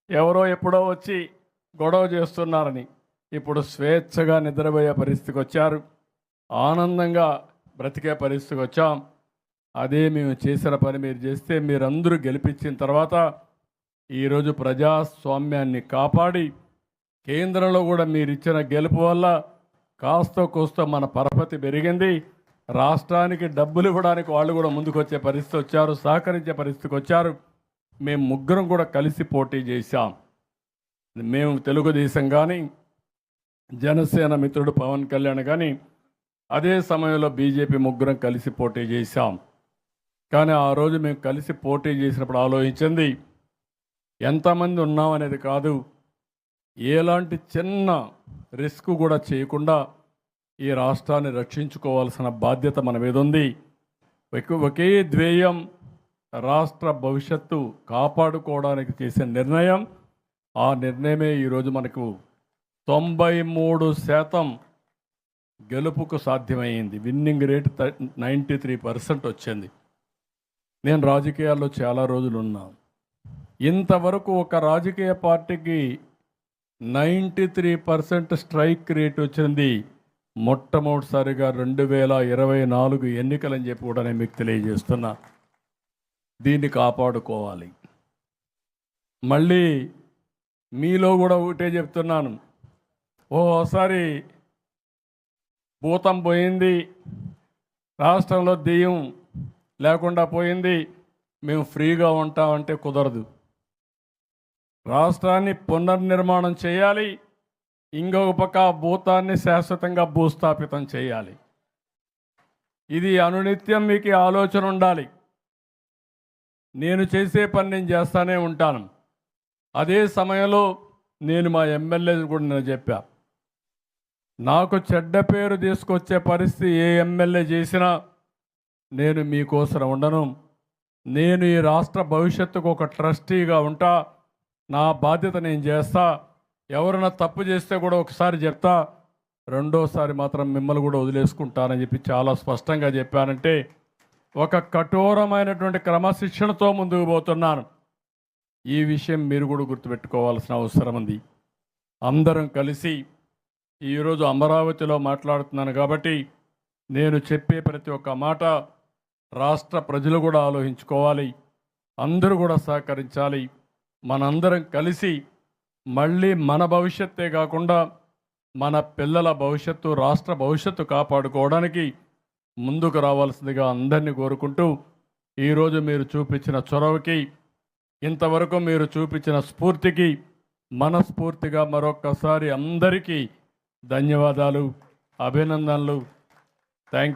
ఎవరో ఎప్పుడో వచ్చి గొడవ చేస్తున్నారని. ఇప్పుడు స్వేచ్ఛగా నిద్రపోయే పరిస్థితికి వచ్చారు, ఆనందంగా బ్రతికే పరిస్థితికి వచ్చాం. అదే మేము చేసిన పని మీరు చేస్తే, మీరందరూ గెలిపించిన తర్వాత ఈరోజు ప్రజాస్వామ్యాన్ని కాపాడి కేంద్రంలో కూడా మీరు ఇచ్చిన గెలుపు వల్ల కాస్త కోస్త మన పరపతి పెరిగింది. రాష్ట్రానికి డబ్బులు ఇవ్వడానికి వాళ్ళు కూడా ముందుకు వచ్చే పరిస్థితి వచ్చారు, సహకరించే పరిస్థితికి వచ్చారు. మేము ముగ్గురం కూడా కలిసి పోటీ చేశాం. మేము తెలుగుదేశం కానీ, జనసేన మిత్రుడు పవన్ కళ్యాణ్ కానీ, అదే సమయంలో బీజేపీ ముగ్గురం కలిసి పోటీ చేశాం. కానీ ఆ రోజు మేము కలిసి పోటీ చేసినప్పుడు ఆలోచించింది ఎంతమంది ఉన్నామనేది కాదు, ఎలాంటి చిన్న రిస్క్ కూడా చేయకుండా ఈ రాష్ట్రాన్ని రక్షించుకోవాల్సిన బాధ్యత మన మీద ఉంది. ఒకే ధ్యేయం, రాష్ట్ర భవిష్యత్తు కాపాడుకోవడానికి చేసే నిర్ణయం. ఆ నిర్ణయమే ఈరోజు మనకు 93% గెలుపుకు సాధ్యమైంది. విన్నింగ్ రేట్ 93% వచ్చింది. నేను రాజకీయాల్లో చాలా రోజులు ఉన్నాను. ఇంతవరకు ఒక రాజకీయ పార్టీకి 93% స్ట్రైక్ రేట్ వచ్చింది మొట్టమొదటిసారిగా 2024 ఎన్నికలని చెప్పి కూడా నేను మీకు తెలియజేస్తున్నా. దీన్ని కాపాడుకోవాలి. మళ్ళీ మీలో కూడా ఒకటే చెప్తున్నాను, ఓసారి భూతం పోయింది, రాష్ట్రంలో దెయ్యం లేకుండా పోయింది, మేము ఫ్రీగా ఉంటామంటే కుదరదు. రాష్ట్రాన్ని పునర్నిర్మాణం చేయాలి, ఇంకొక పక్క భూతాన్ని శాశ్వతంగా భూస్థాపితం చేయాలి. ఇది అనునిత్యం మీకు ఆలోచన ఉండాలి. నేను చేసే పని నేను చేస్తానే ఉంటాను. అదే సమయంలో నేను మా ఎమ్మెల్యేలు కూడా నేను చెప్పా, నాకు చెడ్డ పేరు తీసుకొచ్చే పరిస్థితి ఏ ఎమ్మెల్యే చేసినా నేను మీకోసం ఉండను. నేను ఈ రాష్ట్ర భవిష్యత్తుకు ఒక ట్రస్టీగా ఉంటా, నా బాధ్యత నేను చేస్తా. ఎవరైనా తప్పు చేస్తే కూడా ఒకసారి చెప్తా, రెండోసారి మాత్రం మిమ్మల్ని కూడా వదిలేసుకుంటానని చెప్పి చాలా స్పష్టంగా చెప్పానంటే ఒక కఠోరమైనటువంటి క్రమశిక్షణతో ముందుకు పోతున్నాను. ఈ విషయం మీరు కూడా గుర్తుపెట్టుకోవాల్సిన అవసరం ఉంది. అందరం కలిసి ఈరోజు అమరావతిలో మాట్లాడుతున్నాను కాబట్టి నేను చెప్పే ప్రతి ఒక్క మాట రాష్ట్ర ప్రజలు కూడా ఆలోచించుకోవాలి, అందరూ కూడా సహకరించాలి. మనందరం కలిసి మళ్ళీ మన భవిష్యత్తే కాకుండా మన పిల్లల భవిష్యత్తు, రాష్ట్ర భవిష్యత్తు కాపాడుకోవడానికి ముందుకు రావాల్సిందిగా అందరినీ కోరుకుంటూ ఈరోజు మీరు చూపించిన చొరవకి, ఇంతవరకు మీరు చూపించిన స్ఫూర్తికి మనస్ఫూర్తిగా మరొక్కసారి అందరికీ ధన్యవాదాలు, అభినందనలు. థ్యాంక్